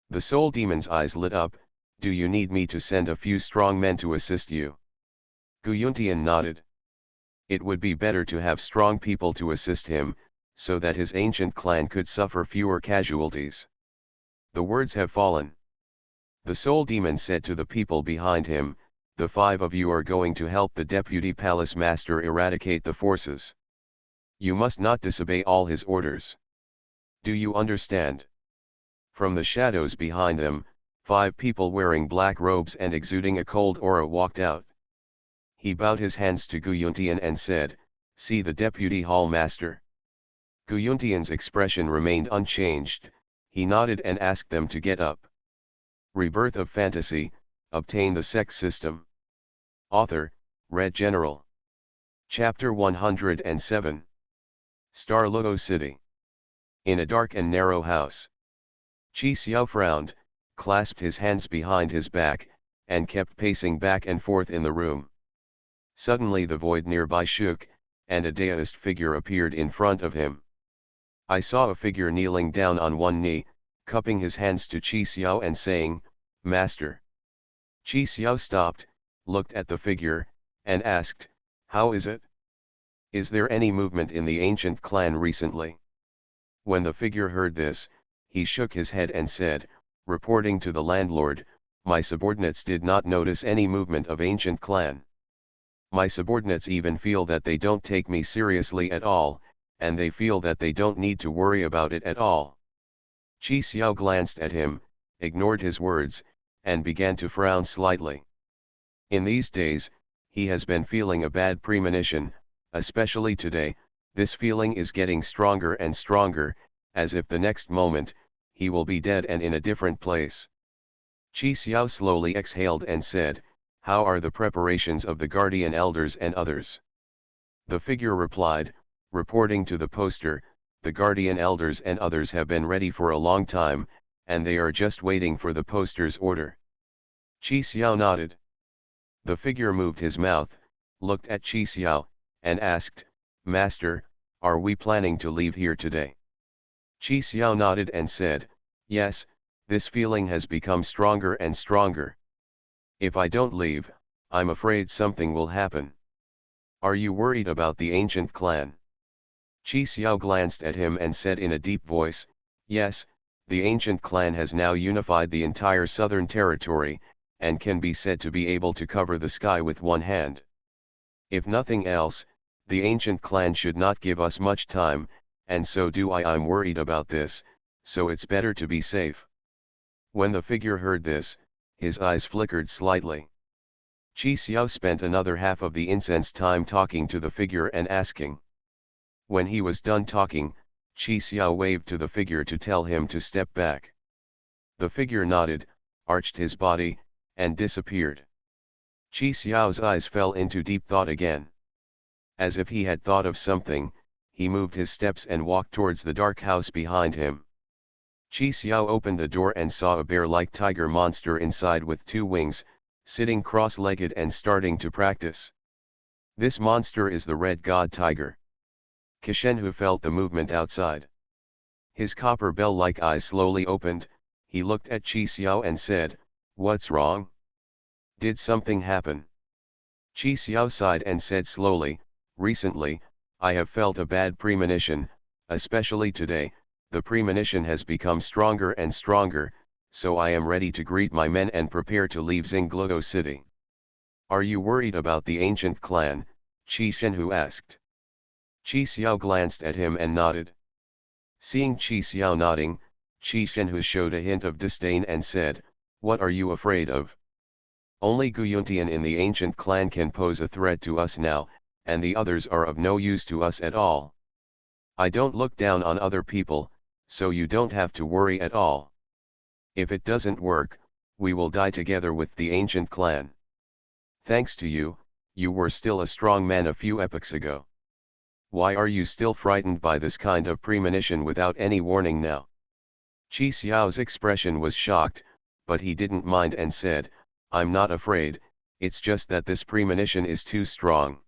The Soul Demon's eyes lit up, do you need me to send a few strong men to assist you? Guyuntian nodded. It would be better to have strong people to assist him, so that his ancient clan could suffer fewer casualties. The words have fallen. The Soul Demon said to the people behind him, the 5 of you are going to help the Deputy Palace Master eradicate the forces. You must not disobey all his orders. Do you understand? From the shadows behind them, 5 people wearing black robes and exuding a cold aura walked out. He bowed his hands to Guyuntian and said, see the Deputy Hall Master. Guyuntian's expression remained unchanged, he nodded and asked them to get up. Rebirth of Fantasy, obtain the Sect system. Author, Red General. Chapter 107. Star Logo City. In a dark and narrow house. Chi Xiao frowned, clasped his hands behind his back, and kept pacing back and forth in the room. Suddenly the void nearby shook, and a daoist figure appeared in front of him. I saw a figure kneeling down on one knee, cupping his hands to Chi Xiao and saying, Master. Chi Xiao stopped, looked at the figure, and asked, how is it? Is there any movement in the ancient clan recently? When the figure heard this, he shook his head and said, reporting to the landlord, my subordinates did not notice any movement of ancient clan. My subordinates even feel that they don't take me seriously at all, and they feel that they don't need to worry about it at all. Chi Xiao glanced at him, ignored his words, and began to frown slightly. In these days, he has been feeling a bad premonition, especially today. This feeling is getting stronger and stronger, as if the next moment, he will be dead and in a different place. Chi Xiao slowly exhaled and said, how are the preparations of the guardian elders and others? The figure replied, reporting to the poster, the guardian elders and others have been ready for a long time, and they are just waiting for the poster's order. Chi Xiao nodded. The figure moved his mouth, looked at Chi Xiao, and asked, Master, are we planning to leave here today? Chi Xiao nodded and said, yes, this feeling has become stronger and stronger. If I don't leave, I'm afraid something will happen. Are you worried about the ancient clan? Chi Xiao glanced at him and said in a deep voice, yes, the ancient clan has now unified the entire southern territory, and can be said to be able to cover the sky with one hand. If nothing else, the ancient clan should not give us much time, and so do I'm worried about this, so it's better to be safe. When the figure heard this, his eyes flickered slightly. Chi Xiao spent another half of the incense time talking to the figure and asking. When he was done talking, Chi Xiao waved to the figure to tell him to step back. The figure nodded, arched his body, and disappeared. Chi Xiao's eyes fell into deep thought again. As if he had thought of something, he moved his steps and walked towards the dark house behind him. Chi Xiao opened the door and saw a bear-like tiger monster inside with 2 wings, sitting cross-legged and starting to practice. This monster is the Red God Tiger. Kishenhu felt the movement outside. His copper bell-like eyes slowly opened, he looked at Chi Xiao and said, what's wrong? Did something happen? Chi Xiao sighed and said slowly, recently, I have felt a bad premonition, especially today. The premonition has become stronger and stronger, so I am ready to greet my men and prepare to leave Xingluo City. Are you worried about the ancient clan? Qi Shenhu asked. Qi Xiao glanced at him and nodded. Seeing Qi Xiao nodding, Qi Shenhu showed a hint of disdain and said, what are you afraid of? Only Guyuntian in the ancient clan can pose a threat to us now, and the others are of no use to us at all. I don't look down on other people, so you don't have to worry at all. If it doesn't work, we will die together with the ancient clan. Thanks to you, you were still a strong man a few epochs ago. Why are you still frightened by this kind of premonition without any warning now? Qi Xiao's expression was shocked, but he didn't mind and said, I'm not afraid, it's just that this premonition is too strong.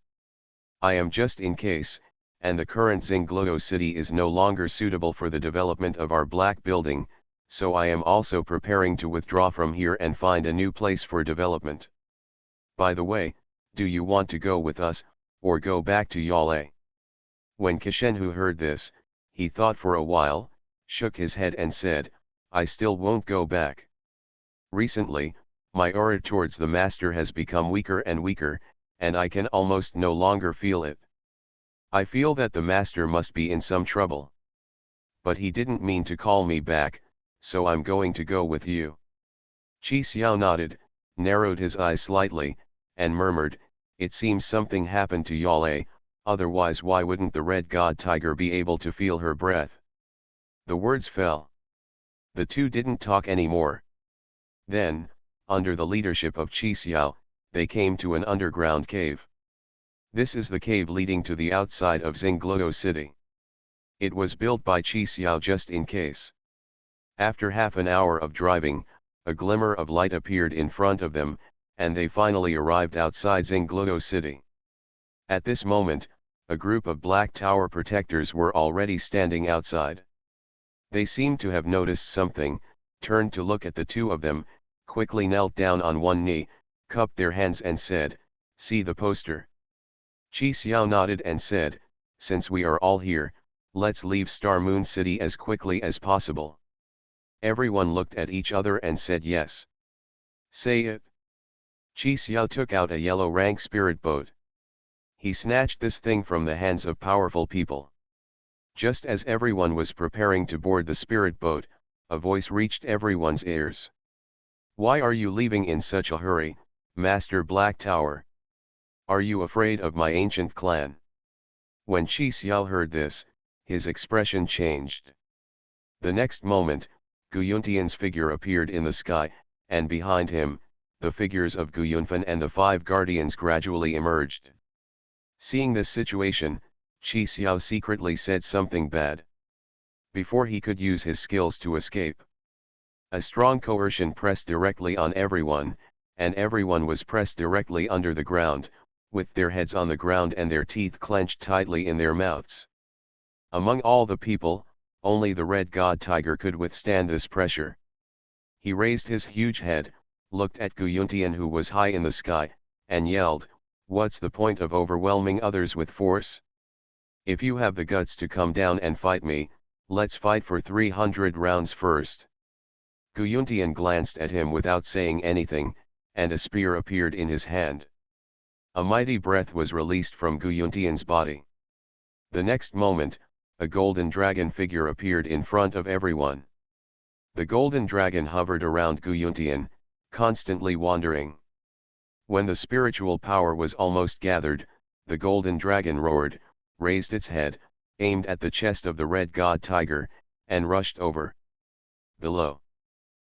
I am just in case, and the current Xingluo city is no longer suitable for the development of our black building, so I am also preparing to withdraw from here and find a new place for development. By the way, do you want to go with us, or go back to Yale? When Kishenhu heard this, he thought for a while, shook his head and said, I still won't go back. Recently, my aura towards the master has become weaker and weaker, and I can almost no longer feel it. I feel that the master must be in some trouble. But he didn't mean to call me back, so I'm going to go with you. Qi Xiao nodded, narrowed his eyes slightly, and murmured, it seems something happened to Yale, otherwise why wouldn't the red god tiger be able to feel her breath? The words fell. The two didn't talk anymore. Then, under the leadership of Qi Xiao, they came to an underground cave. This is the cave leading to the outside of Xingluo City. It was built by Qi Xiao just in case. After half an hour of driving, a glimmer of light appeared in front of them, and they finally arrived outside Xingluo City. At this moment, a group of Black Tower protectors were already standing outside. They seemed to have noticed something, turned to look at the two of them, quickly knelt down on one knee, cupped their hands and said, see the poster. Qi Xiao nodded and said, since we are all here, let's leave Star Moon City as quickly as possible. Everyone looked at each other and said yes. Say it. Qi Xiao took out a yellow rank spirit boat. He snatched this thing from the hands of powerful people. Just as everyone was preparing to board the spirit boat, a voice reached everyone's ears. Why are you leaving in such a hurry, Master Black Tower? Are you afraid of my ancient clan? When Qi Xiao heard this, his expression changed. The next moment, Guyuntian's figure appeared in the sky, and behind him, the figures of Guyunfan and the 5 guardians gradually emerged. Seeing this situation, Qi Xiao secretly said something bad. Before he could use his skills to escape, a strong coercion pressed directly on everyone, and everyone was pressed directly under the ground, with their heads on the ground and their teeth clenched tightly in their mouths. Among all the people, only the red god tiger could withstand this pressure. He raised his huge head, looked at Guyuntian who was high in the sky, and yelled, what's the point of overwhelming others with force? If you have the guts to come down and fight me, let's fight for 300 rounds first. Guyuntian glanced at him without saying anything, and a spear appeared in his hand. A mighty breath was released from Guyuntian's body. The next moment, a golden dragon figure appeared in front of everyone. The golden dragon hovered around Guyuntian, constantly wandering. When the spiritual power was almost gathered, the golden dragon roared, raised its head, aimed at the chest of the red god tiger, and rushed over. Below,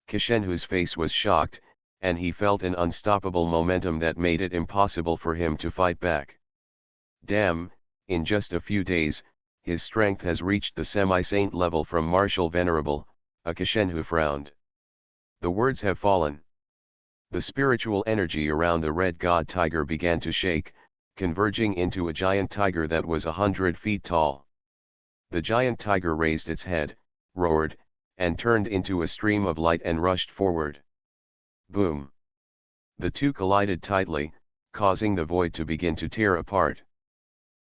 Kishenhu's face was shocked, and he felt an unstoppable momentum that made it impossible for him to fight back. Damn, in just a few days, his strength has reached the semi-saint level from martial venerable, Kishenhu frowned. The words have fallen. The spiritual energy around the red god tiger began to shake, converging into a giant tiger that was 100 feet tall. The giant tiger raised its head, roared, and turned into a stream of light and rushed forward. Boom! The two collided tightly, causing the void to begin to tear apart.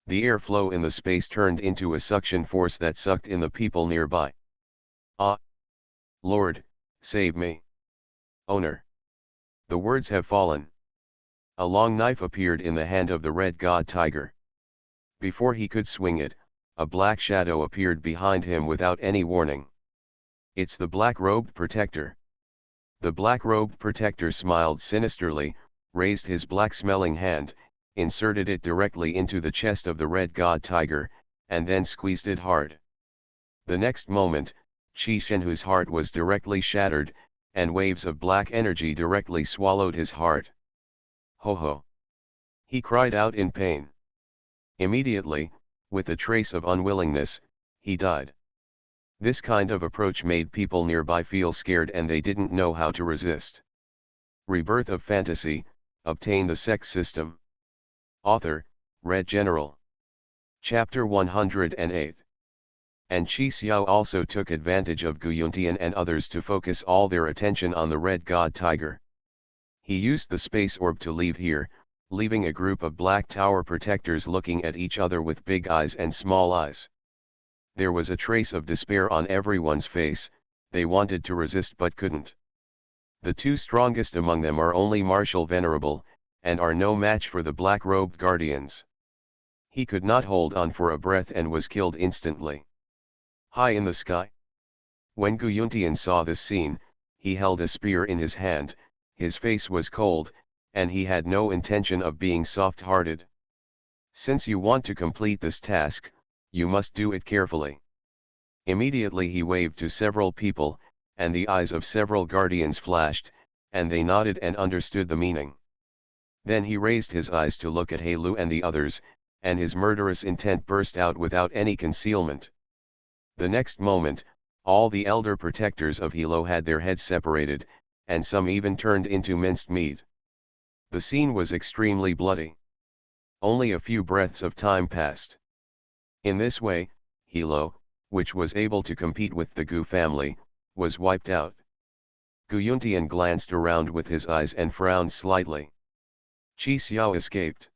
The airflow in the space turned into a suction force that sucked in the people nearby. Ah! Lord, save me. Owner. The words have fallen. A long knife appeared in the hand of the red god tiger. Before he could swing it, a black shadow appeared behind him without any warning. It's the black-robed protector. The black-robed protector smiled sinisterly, raised his black-smelling hand, inserted it directly into the chest of the red god tiger, and then squeezed it hard. The next moment, Qi Shen, whose heart was directly shattered, and waves of black energy directly swallowed his heart. Ho ho! He cried out in pain. Immediately, with a trace of unwillingness, he died. This kind of approach made people nearby feel scared and they didn't know how to resist. Rebirth of Fantasy, obtain the Sect system. Author, Red General. Chapter 108. And Qi Xiao also took advantage of Gu Yuntian and others to focus all their attention on the red god tiger. He used the space orb to leave here, leaving a group of black tower protectors looking at each other with big eyes and small eyes. There was a trace of despair on everyone's face. They wanted to resist but couldn't. The two strongest among them are only Martial Venerable, and are no match for the black-robed guardians. He could not hold on for a breath and was killed instantly. High in the sky. When Gu Yuntian saw this scene, he held a spear in his hand, his face was cold, and he had no intention of being soft-hearted. Since you want to complete this task, you must do it carefully. Immediately he waved to several people, and the eyes of several guardians flashed, and they nodded and understood the meaning. Then he raised his eyes to look at Heilu and the others, and his murderous intent burst out without any concealment. The next moment, all the elder protectors of Hilo had their heads separated, and some even turned into minced meat. The scene was extremely bloody. Only a few breaths of time passed. In this way, Hilo, which was able to compete with the Gu family, was wiped out. Gu Yuntian glanced around with his eyes and frowned slightly. Qi Xiao escaped.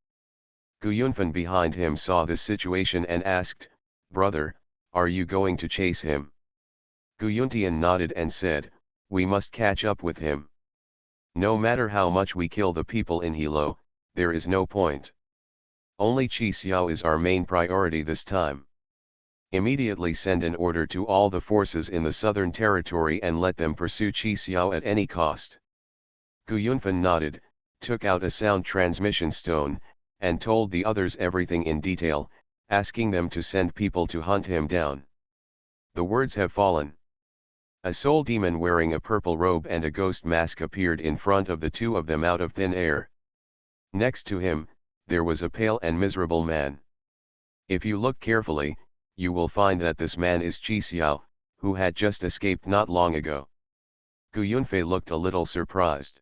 Gu Yunfan behind him saw this situation and asked, "Brother, are you going to chase him?" Gu Yuntian nodded and said, "We must catch up with him. No matter how much we kill the people in Hilo, there is no point. Only Qi Xiao is our main priority this time. Immediately send an order to all the forces in the southern territory and let them pursue Qi Xiao at any cost." Gu Yunfan nodded, took out a sound transmission stone, and told the others everything in detail, asking them to send people to hunt him down. The words have fallen. A soul demon wearing a purple robe and a ghost mask appeared in front of the two of them out of thin air. Next to him, there was a pale and miserable man. If you look carefully, you will find that this man is Qi Xiao, who had just escaped not long ago. Gu Yunfei looked a little surprised.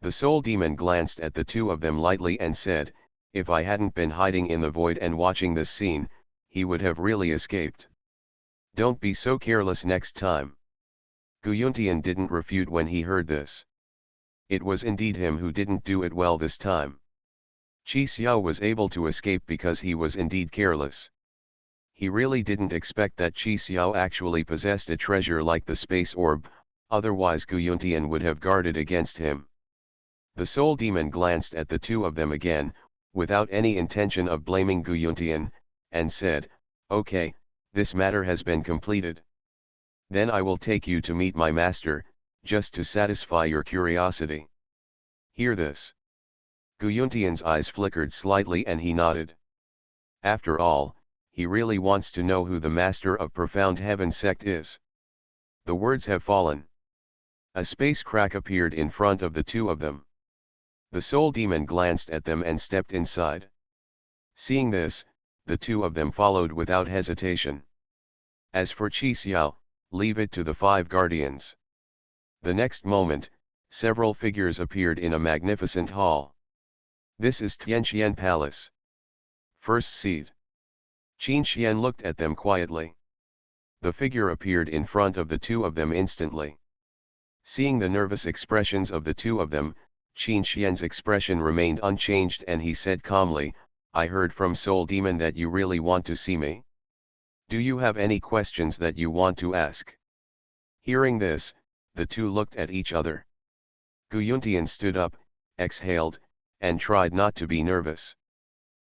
The soul demon glanced at the two of them lightly and said, "If I hadn't been hiding in the void and watching this scene, he would have really escaped. Don't be so careless next time." Gu Yuntian didn't refute when he heard this. It was indeed him who didn't do it well this time. Qi Xiao was able to escape because he was indeed careless. He really didn't expect that Qi Xiao actually possessed a treasure like the space orb, otherwise Gu Yuntian would have guarded against him. The soul demon glanced at the two of them again, without any intention of blaming Gu Yuntian, and said, "Okay, this matter has been completed. Then I will take you to meet my master, just to satisfy your curiosity." Hear this. Gu Yuntian's eyes flickered slightly and he nodded. After all, he really wants to know who the master of Profound Heaven Sect is. The words have fallen. A space crack appeared in front of the two of them. The soul demon glanced at them and stepped inside. Seeing this, the two of them followed without hesitation. As for Qi Xiao, leave it to the 5 guardians. The next moment, several figures appeared in a magnificent hall. This is Tianqian Palace. First seat. Qin Xian looked at them quietly. The figure appeared in front of the two of them instantly. Seeing the nervous expressions of the two of them, Qin Xian's expression remained unchanged and he said calmly, I heard from Soul Demon that you really want to see me. Do you have any questions that you want to ask? Hearing this, the two looked at each other. Gu Yuntian stood up, exhaled, and tried not to be nervous.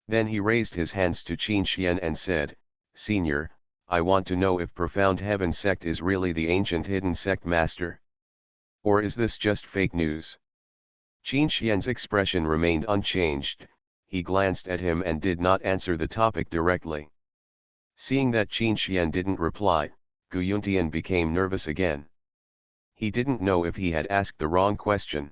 Then he raised his hands to Qin Xian and said, Senior, I want to know if Profound Heaven Sect is really the ancient hidden sect master. Or is this just fake news? Qin Xian's expression remained unchanged, he glanced at him and did not answer the topic directly. Seeing that Qin Xian didn't reply, Gu Yuntian became nervous again. He didn't know if he had asked the wrong question.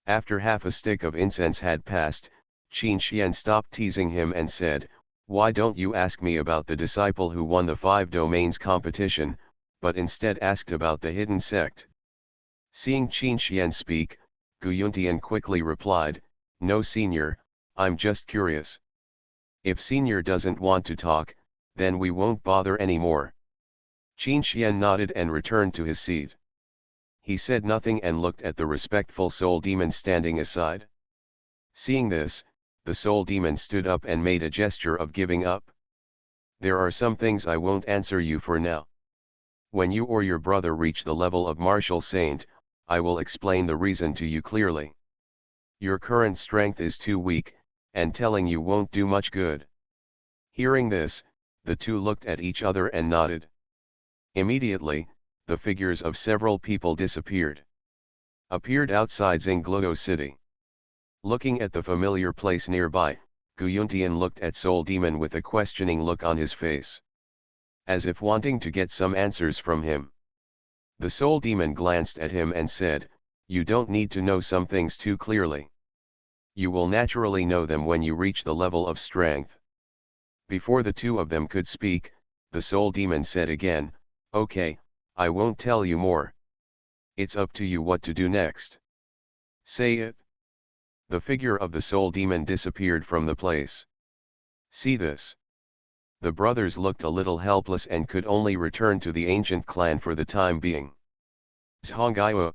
After half a stick of incense had passed, Qin Xian stopped teasing him and said, Why don't you ask me about the disciple who won the 5 domains competition, but instead asked about the hidden sect? Seeing Qin Xian speak, Gu Yuntian quickly replied, No senior, I'm just curious. If senior doesn't want to talk, then we won't bother anymore. Qin Xian nodded and returned to his seat. He said nothing and looked at the respectful soul demon standing aside. Seeing this, the soul demon stood up and made a gesture of giving up. There are some things I won't answer you for now. When you or your brother reach the level of martial saint, I will explain the reason to you clearly. Your current strength is too weak, and telling you won't do much good. Hearing this, the two looked at each other and nodded. Immediately, the figures of several people disappeared. Appeared outside Zingluo City. Looking at the familiar place nearby, Gu Yuntian looked at Soul Demon with a questioning look on his face. As if wanting to get some answers from him. The Soul Demon glanced at him and said, You don't need to know some things too clearly. You will naturally know them when you reach the level of strength. Before the two of them could speak, the Soul Demon said again, Okay, I won't tell you more. It's up to you what to do next. Say it. The figure of the Soul Demon disappeared from the place. See this. The brothers looked a little helpless and could only return to the ancient clan for the time being. Zhongyue.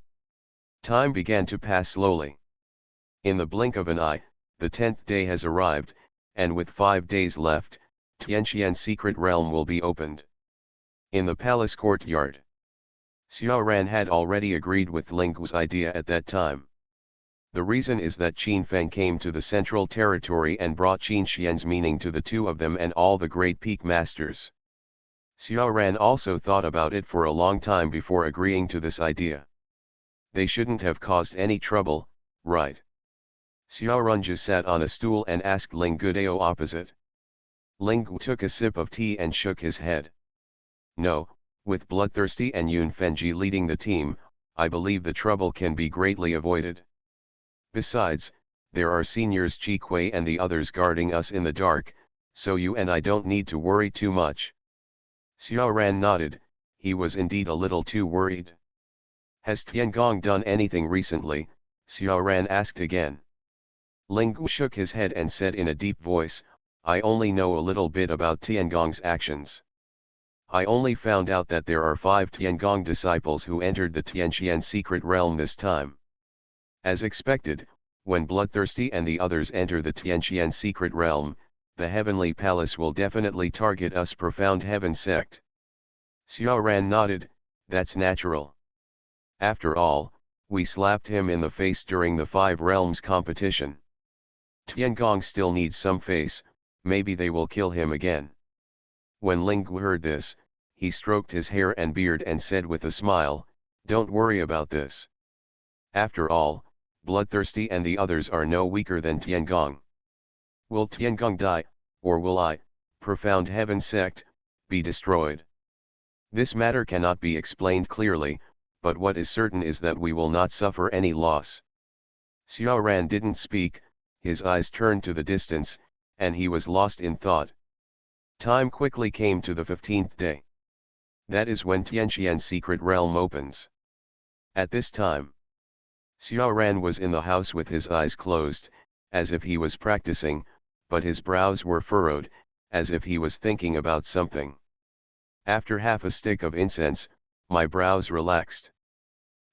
Time began to pass slowly. In the blink of an eye, the 10th day has arrived, and with 5 days left, Tianqian's secret realm will be opened. In the palace courtyard. Xiaoran had already agreed with Linggu's idea at that time. The reason is that Qin Feng came to the central territory and brought Qin Xian's meaning to the two of them and all the great peak masters. Xiaoran also thought about it for a long time before agreeing to this idea. They shouldn't have caused any trouble, right? Xiaoran just sat on a stool and asked Linggu Dao opposite. Linggu took a sip of tea and shook his head. No, with Bloodthirsty and Yun Fenji leading the team, I believe the trouble can be greatly avoided. Besides, there are seniors Qi Kui and the others guarding us in the dark, so you and I don't need to worry too much. Xiaoran nodded, he was indeed a little too worried. Has Tiangong done anything recently? Xiaoran asked again. Linggu shook his head and said in a deep voice, I only know a little bit about Tiangong's actions. I only found out that there are 5 Tiangong disciples who entered the Tianqian secret realm this time. As expected, when Bloodthirsty and the others enter the Tianqian secret realm, the heavenly palace will definitely target us Profound Heaven Sect. Xiaoran nodded, that's natural. After all, we slapped him in the face during the 5 realms competition. Tiangong still needs some face, maybe they will kill him again. When Linggu heard this, he stroked his hair and beard and said with a smile, don't worry about this. After all, Bloodthirsty and the others are no weaker than Tiangong. Will Tiangong die, or will I, Profound Heaven Sect, be destroyed? This matter cannot be explained clearly, but what is certain is that we will not suffer any loss. Xiaoran didn't speak, his eyes turned to the distance, and he was lost in thought. Time quickly came to the 15th day. That is when Tianqian's secret realm opens. At this time, Xiaoran was in the house with his eyes closed, as if he was practicing, but his brows were furrowed, as if he was thinking about something. After half a stick of incense, my brows relaxed.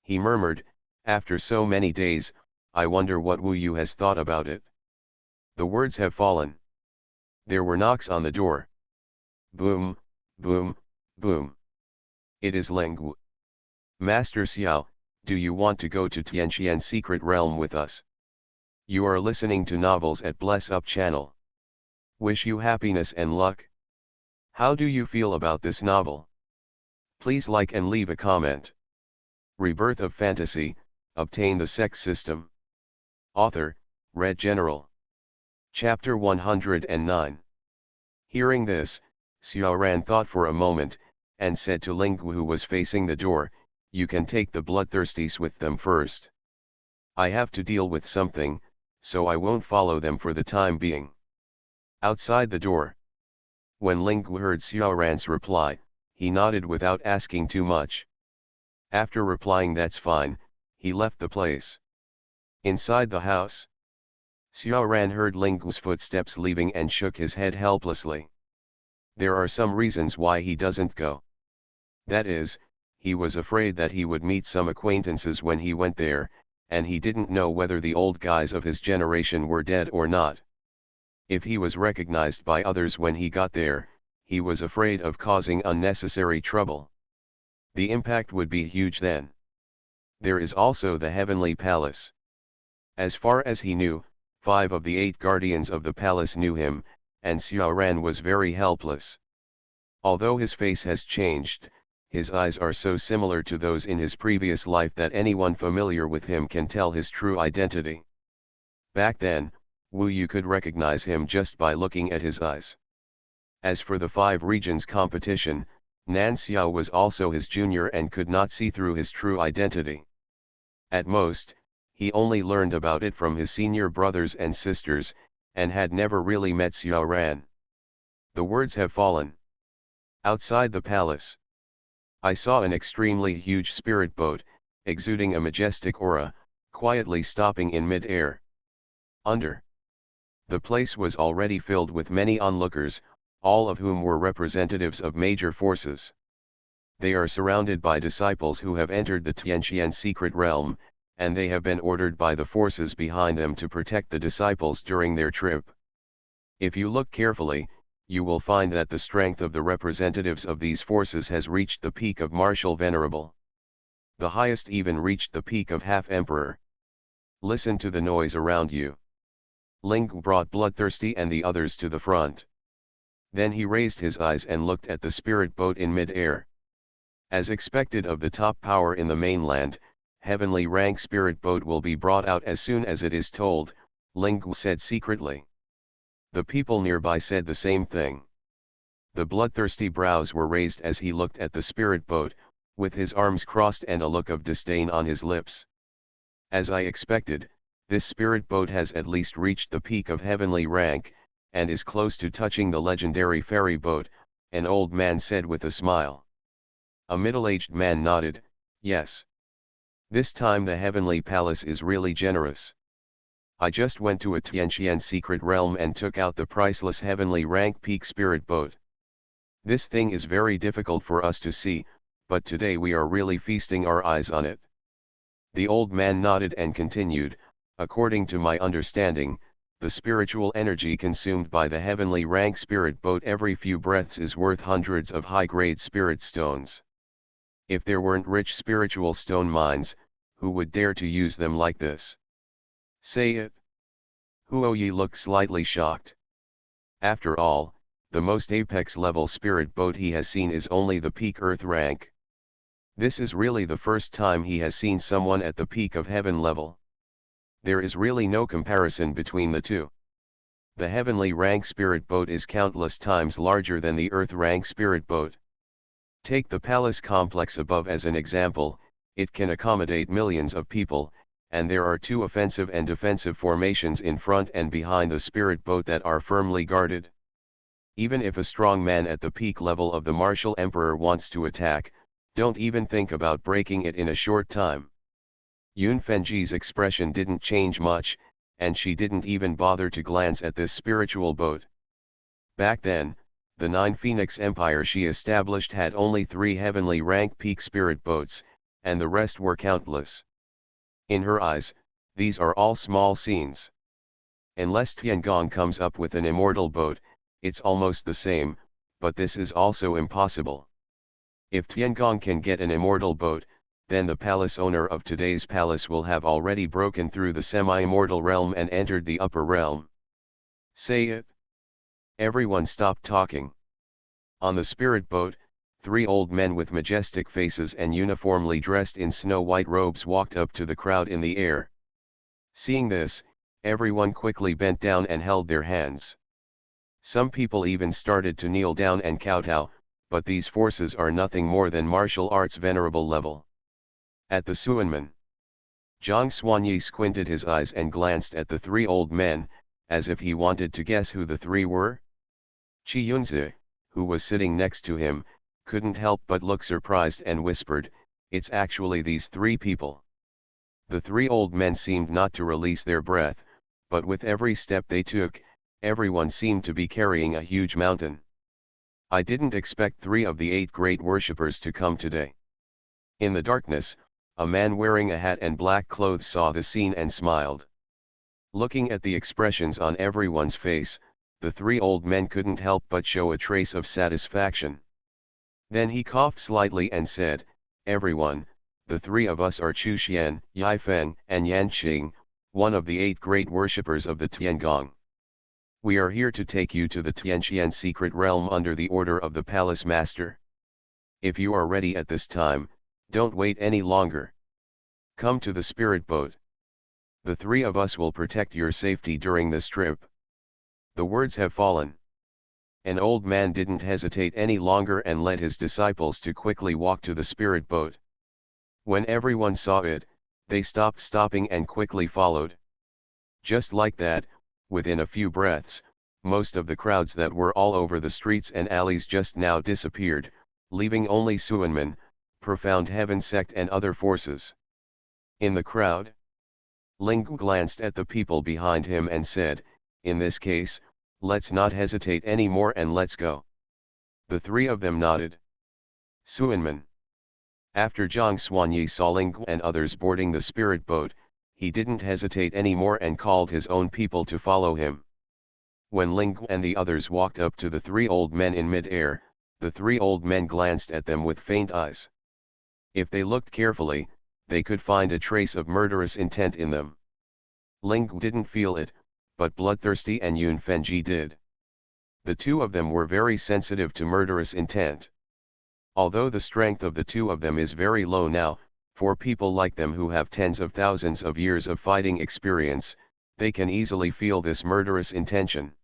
He murmured, after so many days, I wonder what Wu Yu has thought about it. The words have fallen. There were knocks on the door. Boom, boom, boom. It is Ling Wu. Master Xiao, do you want to go to Tianqian's secret realm with us? You are listening to novels at Bless Up channel. Wish you happiness and luck. How do you feel about this novel? Please like and leave a comment. Rebirth of Fantasy, Obtain the Sect System. Author, Red General. Chapter 109. Hearing this, Xiao Ran thought for a moment, and said to Ling Gu, who was facing the door, you can take the bloodthirsties with them first. I have to deal with something, so I won't follow them for the time being. Outside the door. When Ling Gu heard Xiao Ran's reply, he nodded without asking too much. After replying that's fine, he left the place. Inside the house, Xiao Ran heard Ling Gu's footsteps leaving and shook his head helplessly. There are some reasons why he doesn't go. That is, he was afraid that he would meet some acquaintances when he went there, and he didn't know whether the old guys of his generation were dead or not. If he was recognized by others when he got there, he was afraid of causing unnecessary trouble. The impact would be huge then. There is also the Heavenly Palace. As far as he knew, 5 of the 8 guardians of the palace knew him, and Xiao Ran was very helpless. Although his face has changed, his eyes are so similar to those in his previous life that anyone familiar with him can tell his true identity. Back then, Wu Yu could recognize him just by looking at his eyes. As for the 5 regions competition, Nan Xiao was also his junior and could not see through his true identity. At most, he only learned about it from his senior brothers and sisters, and had never really met Xiao Ran. The words have fallen. Outside the palace, I saw an extremely huge spirit boat, exuding a majestic aura, quietly stopping in mid-air. Under. The place was already filled with many onlookers, all of whom were representatives of major forces. They are surrounded by disciples who have entered the Tianqian secret realm, and they have been ordered by the forces behind them to protect the disciples during their trip. If you look carefully, you will find that the strength of the representatives of these forces has reached the peak of Martial Venerable. The highest even reached the peak of Half-Emperor. Listen to the noise around you. Ling brought Bloodthirsty and the others to the front. Then he raised his eyes and looked at the spirit boat in mid-air. As expected of the top power in the mainland, heavenly rank spirit boat will be brought out as soon as it is told, Ling Gu said secretly. The people nearby said the same thing. The bloodthirsty brows were raised as he looked at the spirit boat, with his arms crossed and a look of disdain on his lips. As I expected, this spirit boat has at least reached the peak of heavenly rank, and is close to touching the legendary ferry boat, an old man said with a smile. A middle-aged man nodded, yes. This time the heavenly palace is really generous. I just went to a Tianqian secret realm and took out the priceless heavenly rank peak spirit boat. This thing is very difficult for us to see, but today we are really feasting our eyes on it. The old man nodded and continued, according to my understanding, the spiritual energy consumed by the heavenly rank spirit boat every few breaths is worth hundreds of high-grade spirit stones. If there weren't rich spiritual stone mines, who would dare to use them like this? Say it. Huoyi looked slightly shocked. After all, the most apex level spirit boat he has seen is only the peak earth rank. This is really the first time he has seen someone at the peak of heaven level. There is really no comparison between the two. The heavenly rank spirit boat is countless times larger than the earth rank spirit boat. Take the palace complex above as an example, it can accommodate millions of people, and there are 2 offensive and defensive formations in front and behind the spirit boat that are firmly guarded. Even if a strong man at the peak level of the Martial Emperor wants to attack, don't even think about breaking it in a short time. Yun Fengji's expression didn't change much, and she didn't even bother to glance at this spiritual boat. Back then, the 9 Phoenix Empire she established had only 3 heavenly rank peak spirit boats, and the rest were countless. In her eyes, these are all small scenes. Unless Tiangong comes up with an immortal boat, it's almost the same, but this is also impossible. If Tiangong can get an immortal boat, then the palace owner of today's palace will have already broken through the semi-immortal realm and entered the upper realm. Say it. Everyone stopped talking. On the spirit boat, 3 old men with majestic faces and uniformly dressed in snow-white robes walked up to the crowd in the air. Seeing this, everyone quickly bent down and held their hands. Some people even started to kneel down and kowtow, but these forces are nothing more than martial arts venerable level. At the Suanmen, Zhang Xuanyi squinted his eyes and glanced at the 3 old men, as if he wanted to guess who the 3 were. Qi Yunzi, who was sitting next to him, couldn't help but look surprised and whispered, "It's actually these 3 people." The 3 old men seemed not to release their breath, but with every step they took, everyone seemed to be carrying a huge mountain. I didn't expect 3 of the 8 great worshippers to come today. In the darkness, a man wearing a hat and black clothes saw the scene and smiled. Looking at the expressions on everyone's face, the 3 old men couldn't help but show a trace of satisfaction. Then he coughed slightly and said, "Everyone, the 3 of us are Chu Xian, Yi Feng, and Yan Qing, one of the 8 great worshippers of the Tiangong. We are here to take you to the Tianqian secret realm under the order of the palace master. If you are ready at this time, don't wait any longer. Come to the spirit boat. The 3 of us will protect your safety during this trip." The words have fallen. An old man didn't hesitate any longer and led his disciples to quickly walk to the spirit boat. When everyone saw it, they stopped stopping and quickly followed. Just like that, within a few breaths, most of the crowds that were all over the streets and alleys just now disappeared, leaving only Suanmen, Profound Heaven Sect and other forces. In the crowd, Ling glanced at the people behind him and said, "In this case, let's not hesitate any more and let's go." The 3 of them nodded. Suanmen. After Zhang Xuanyi saw Ling and others boarding the spirit boat, he didn't hesitate any more and called his own people to follow him. When Ling and the others walked up to the 3 old men in mid-air, the 3 old men glanced at them with faint eyes. If they looked carefully, they could find a trace of murderous intent in them. Ling didn't feel it, but Bloodthirsty and Yun Fengji did. The 2 of them were very sensitive to murderous intent. Although the strength of the 2 of them is very low now, for people like them who have tens of thousands of years of fighting experience, they can easily feel this murderous intention.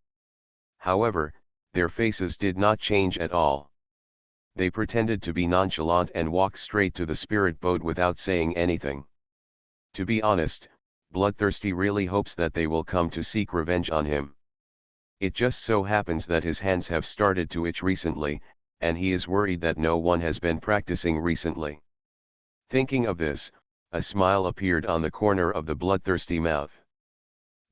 However, their faces did not change at all. They pretended to be nonchalant and walked straight to the spirit boat without saying anything. To be honest, Bloodthirsty really hopes that they will come to seek revenge on him. It just so happens that his hands have started to itch recently, and he is worried that no one has been practicing recently. Thinking of this, a smile appeared on the corner of the bloodthirsty mouth.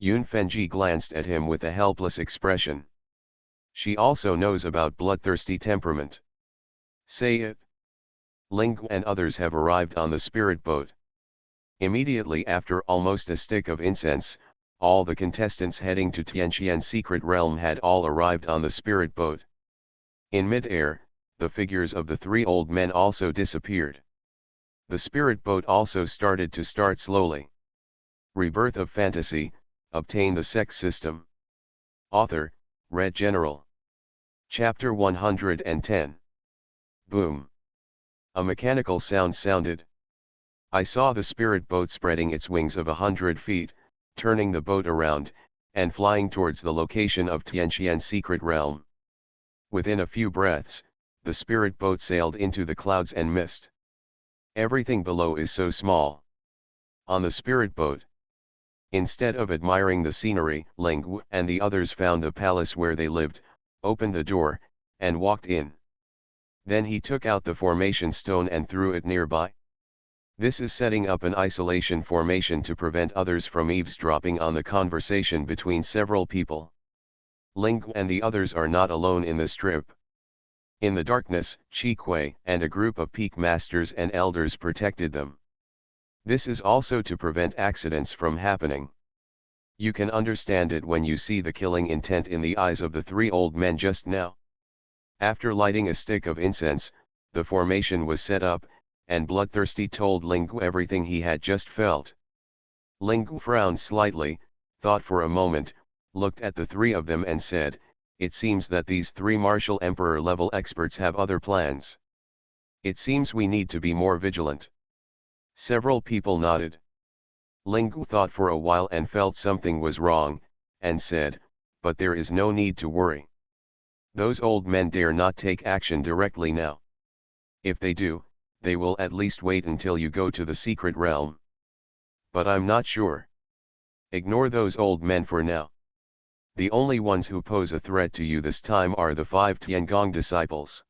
Yun Fengji glanced at him with a helpless expression. She also knows about bloodthirsty temperament. Say it. Ling and others have arrived on the spirit boat. Immediately after almost a stick of incense, all the contestants heading to Tianqian secret realm had all arrived on the spirit boat. In mid-air, the figures of the 3 old men also disappeared. The spirit boat also started to start slowly. Rebirth of Fantasy, obtain the Sect system. Author, Red General. Chapter 110. Boom. A mechanical sound sounded. I saw the spirit boat spreading its wings of 100 feet, turning the boat around, and flying towards the location of Tianqian secret realm. Within a few breaths, the spirit boat sailed into the clouds and mist. Everything below is so small. On the spirit boat, instead of admiring the scenery, Ling Wu and the others found the palace where they lived, opened the door, and walked in. Then he took out the formation stone and threw it nearby. This is setting up an isolation formation to prevent others from eavesdropping on the conversation between several people. Ling and the others are not alone in this trip. In the darkness, Chi Kui and a group of peak masters and elders protected them. This is also to prevent accidents from happening. You can understand it when you see the killing intent in the eyes of the three old men just now. After lighting a stick of incense, the formation was set up, and Bloodthirsty told Lingu everything he had just felt. Lingu frowned slightly, thought for a moment, looked at the three of them and said, "It seems that these three martial emperor level experts have other plans. It seems we need to be more vigilant." Several people nodded. Lingu thought for a while and felt something was wrong, and said, "But there is no need to worry. Those old men dare not take action directly now. If they do, they will at least wait until you go to the secret realm. But I'm not sure. Ignore those old men for now. The only ones who pose a threat to you this time are the 5 Tiangong disciples.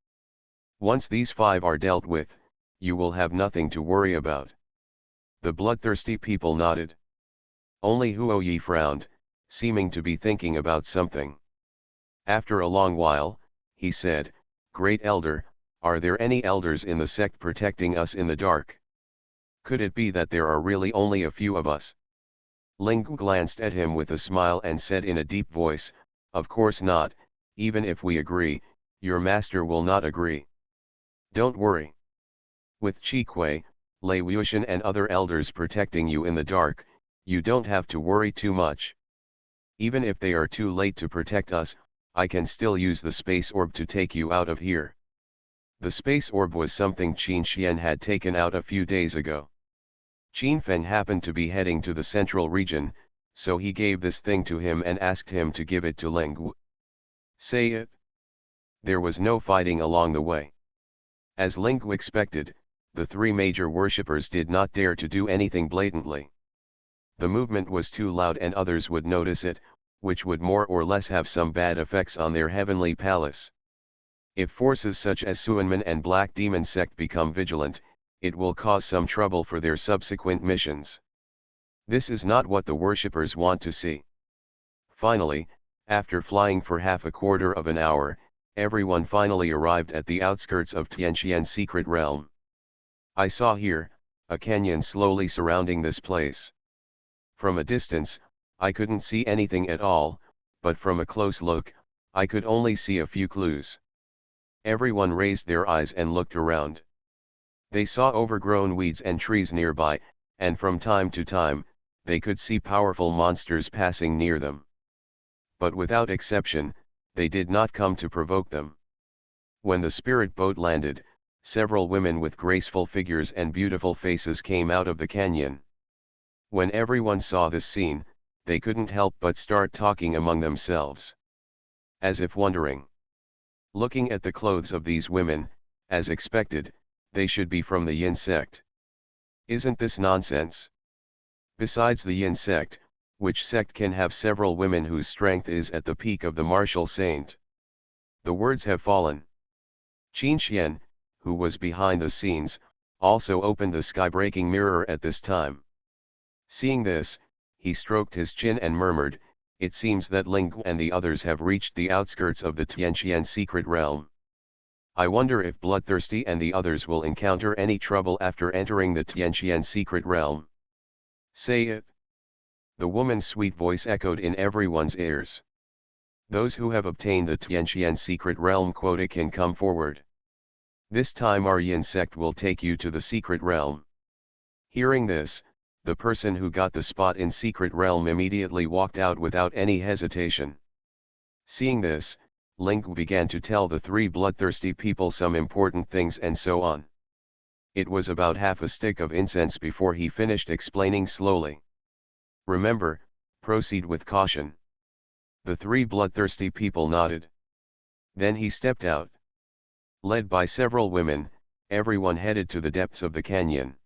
Once these 5 are dealt with, you will have nothing to worry about." The bloodthirsty people nodded. Only Huoyi frowned, seeming to be thinking about something. After a long while, he said, "Great Elder, are there any elders in the sect protecting us in the dark? Could it be that there are really only a few of us?" Lingu glanced at him with a smile and said in a deep voice, "Of course not, even if we agree, your master will not agree. Don't worry. With Chi Kuei, Lei Wuxian and other elders protecting you in the dark, you don't have to worry too much. Even if they are too late to protect us, I can still use the space orb to take you out of here." The space orb was something Qin Xian had taken out a few days ago. Qin Feng happened to be heading to the central region, so he gave this thing to him and asked him to give it to Lingu. Say it. There was no fighting along the way. As Lingu expected, the three major worshippers did not dare to do anything blatantly. The movement was too loud and others would notice it, which would more or less have some bad effects on their heavenly palace. If forces such as Suanman and Black Demon Sect become vigilant, it will cause some trouble for their subsequent missions. This is not what the worshippers want to see. Finally, after flying for half a quarter of an hour, everyone finally arrived at the outskirts of Tianqian's secret realm. I saw here, a canyon slowly surrounding this place. From a distance, I couldn't see anything at all, but from a close look, I could only see a few clues. Everyone raised their eyes and looked around. They saw overgrown weeds and trees nearby, and from time to time, they could see powerful monsters passing near them. But without exception, they did not come to provoke them. When the spirit boat landed, several women with graceful figures and beautiful faces came out of the canyon. When everyone saw this scene, they couldn't help but start talking among themselves. As if wondering. Looking at the clothes of these women, as expected, they should be from the Yin sect. Isn't this nonsense? Besides the Yin sect, which sect can have several women whose strength is at the peak of the martial saint? The words have fallen. Qin Xian, who was behind the scenes, also opened the sky-breaking mirror at this time. Seeing this, he stroked his chin and murmured, "It seems that Lingu and the others have reached the outskirts of the Tianqian secret realm. I wonder if Bloodthirsty and the others will encounter any trouble after entering the Tianqian secret realm." Say it. The woman's sweet voice echoed in everyone's ears. Those who have obtained the Tianqian secret realm quota can come forward. This time our Yin sect will take you to the secret realm. Hearing this, the person who got the spot in secret realm immediately walked out without any hesitation. Seeing this, Lingu began to tell the three bloodthirsty people some important things and so on. It was about half a stick of incense before he finished explaining slowly. "Remember, proceed with caution." The three bloodthirsty people nodded. Then he stepped out. Led by several women, everyone headed to the depths of the canyon.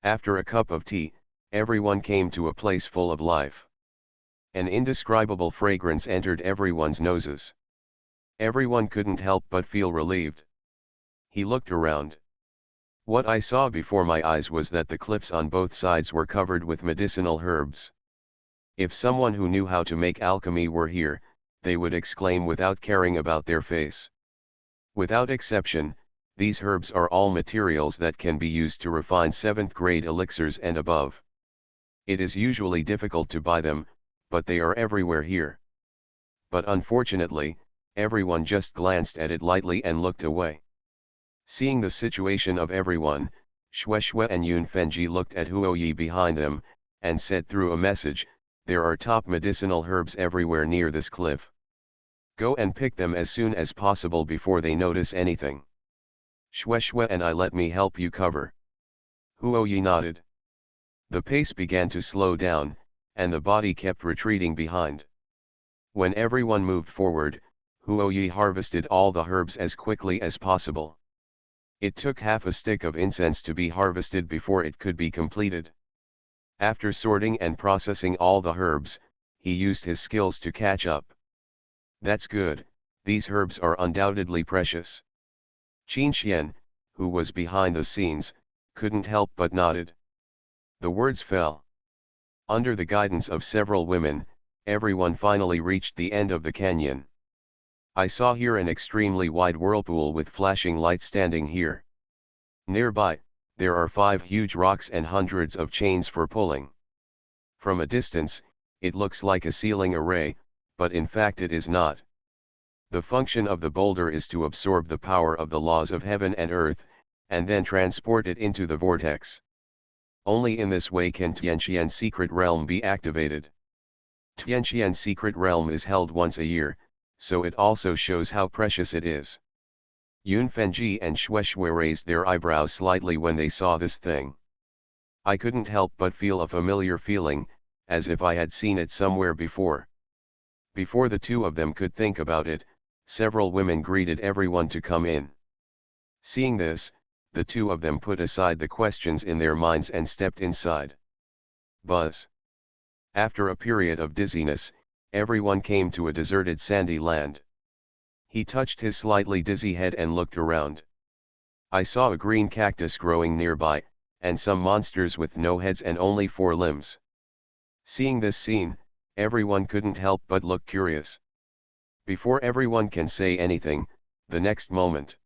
After a cup of tea, everyone came to a place full of life. An indescribable fragrance entered everyone's noses. Everyone couldn't help but feel relieved. He looked around. What I saw before my eyes was that the cliffs on both sides were covered with medicinal herbs. If someone who knew how to make alchemy were here, they would exclaim without caring about their face. Without exception, These herbs are all materials that can be used to refine 7th grade elixirs and above. It is usually difficult to buy them, but they are everywhere here. But unfortunately, everyone just glanced at it lightly and looked away. Seeing the situation of everyone, Shueshue and Yun Fenji looked at Huoyi behind them, and said through a message, "There are top medicinal herbs everywhere near this cliff. Go and pick them as soon as possible before they notice anything. Shueshue and I let me help you cover." Huoyi nodded. The pace began to slow down, and the body kept retreating behind. When everyone moved forward, Huoyi harvested all the herbs as quickly as possible. It took half a stick of incense to be harvested before it could be completed. After sorting and processing all the herbs, he used his skills to catch up. "That's good, these herbs are undoubtedly precious." Qin Xian, who was behind the scenes, couldn't help but nodded. The words fell. Under the guidance of several women, everyone finally reached the end of the canyon. I saw here an extremely wide whirlpool with flashing lights standing here. Nearby, there are 5 huge rocks and hundreds of chains for pulling. From a distance, it looks like a sealing array, but in fact it is not. The function of the boulder is to absorb the power of the laws of heaven and earth, and then transport it into the vortex. Only in this way can Tianqian's secret realm be activated. Tianqian's secret realm is held once a year, so it also shows how precious it is. Yun Fenji and Shueshue raised their eyebrows slightly when they saw this thing. I couldn't help but feel a familiar feeling, as if I had seen it somewhere before. Before the two of them could think about it, several women greeted everyone to come in. Seeing this, the two of them put aside the questions in their minds and stepped inside. Buzz. After a period of dizziness, everyone came to a deserted sandy land. He touched his slightly dizzy head and looked around. I saw a green cactus growing nearby, and some monsters with no heads and only 4 limbs. Seeing this scene, everyone couldn't help but look curious. Before everyone can say anything, the next moment,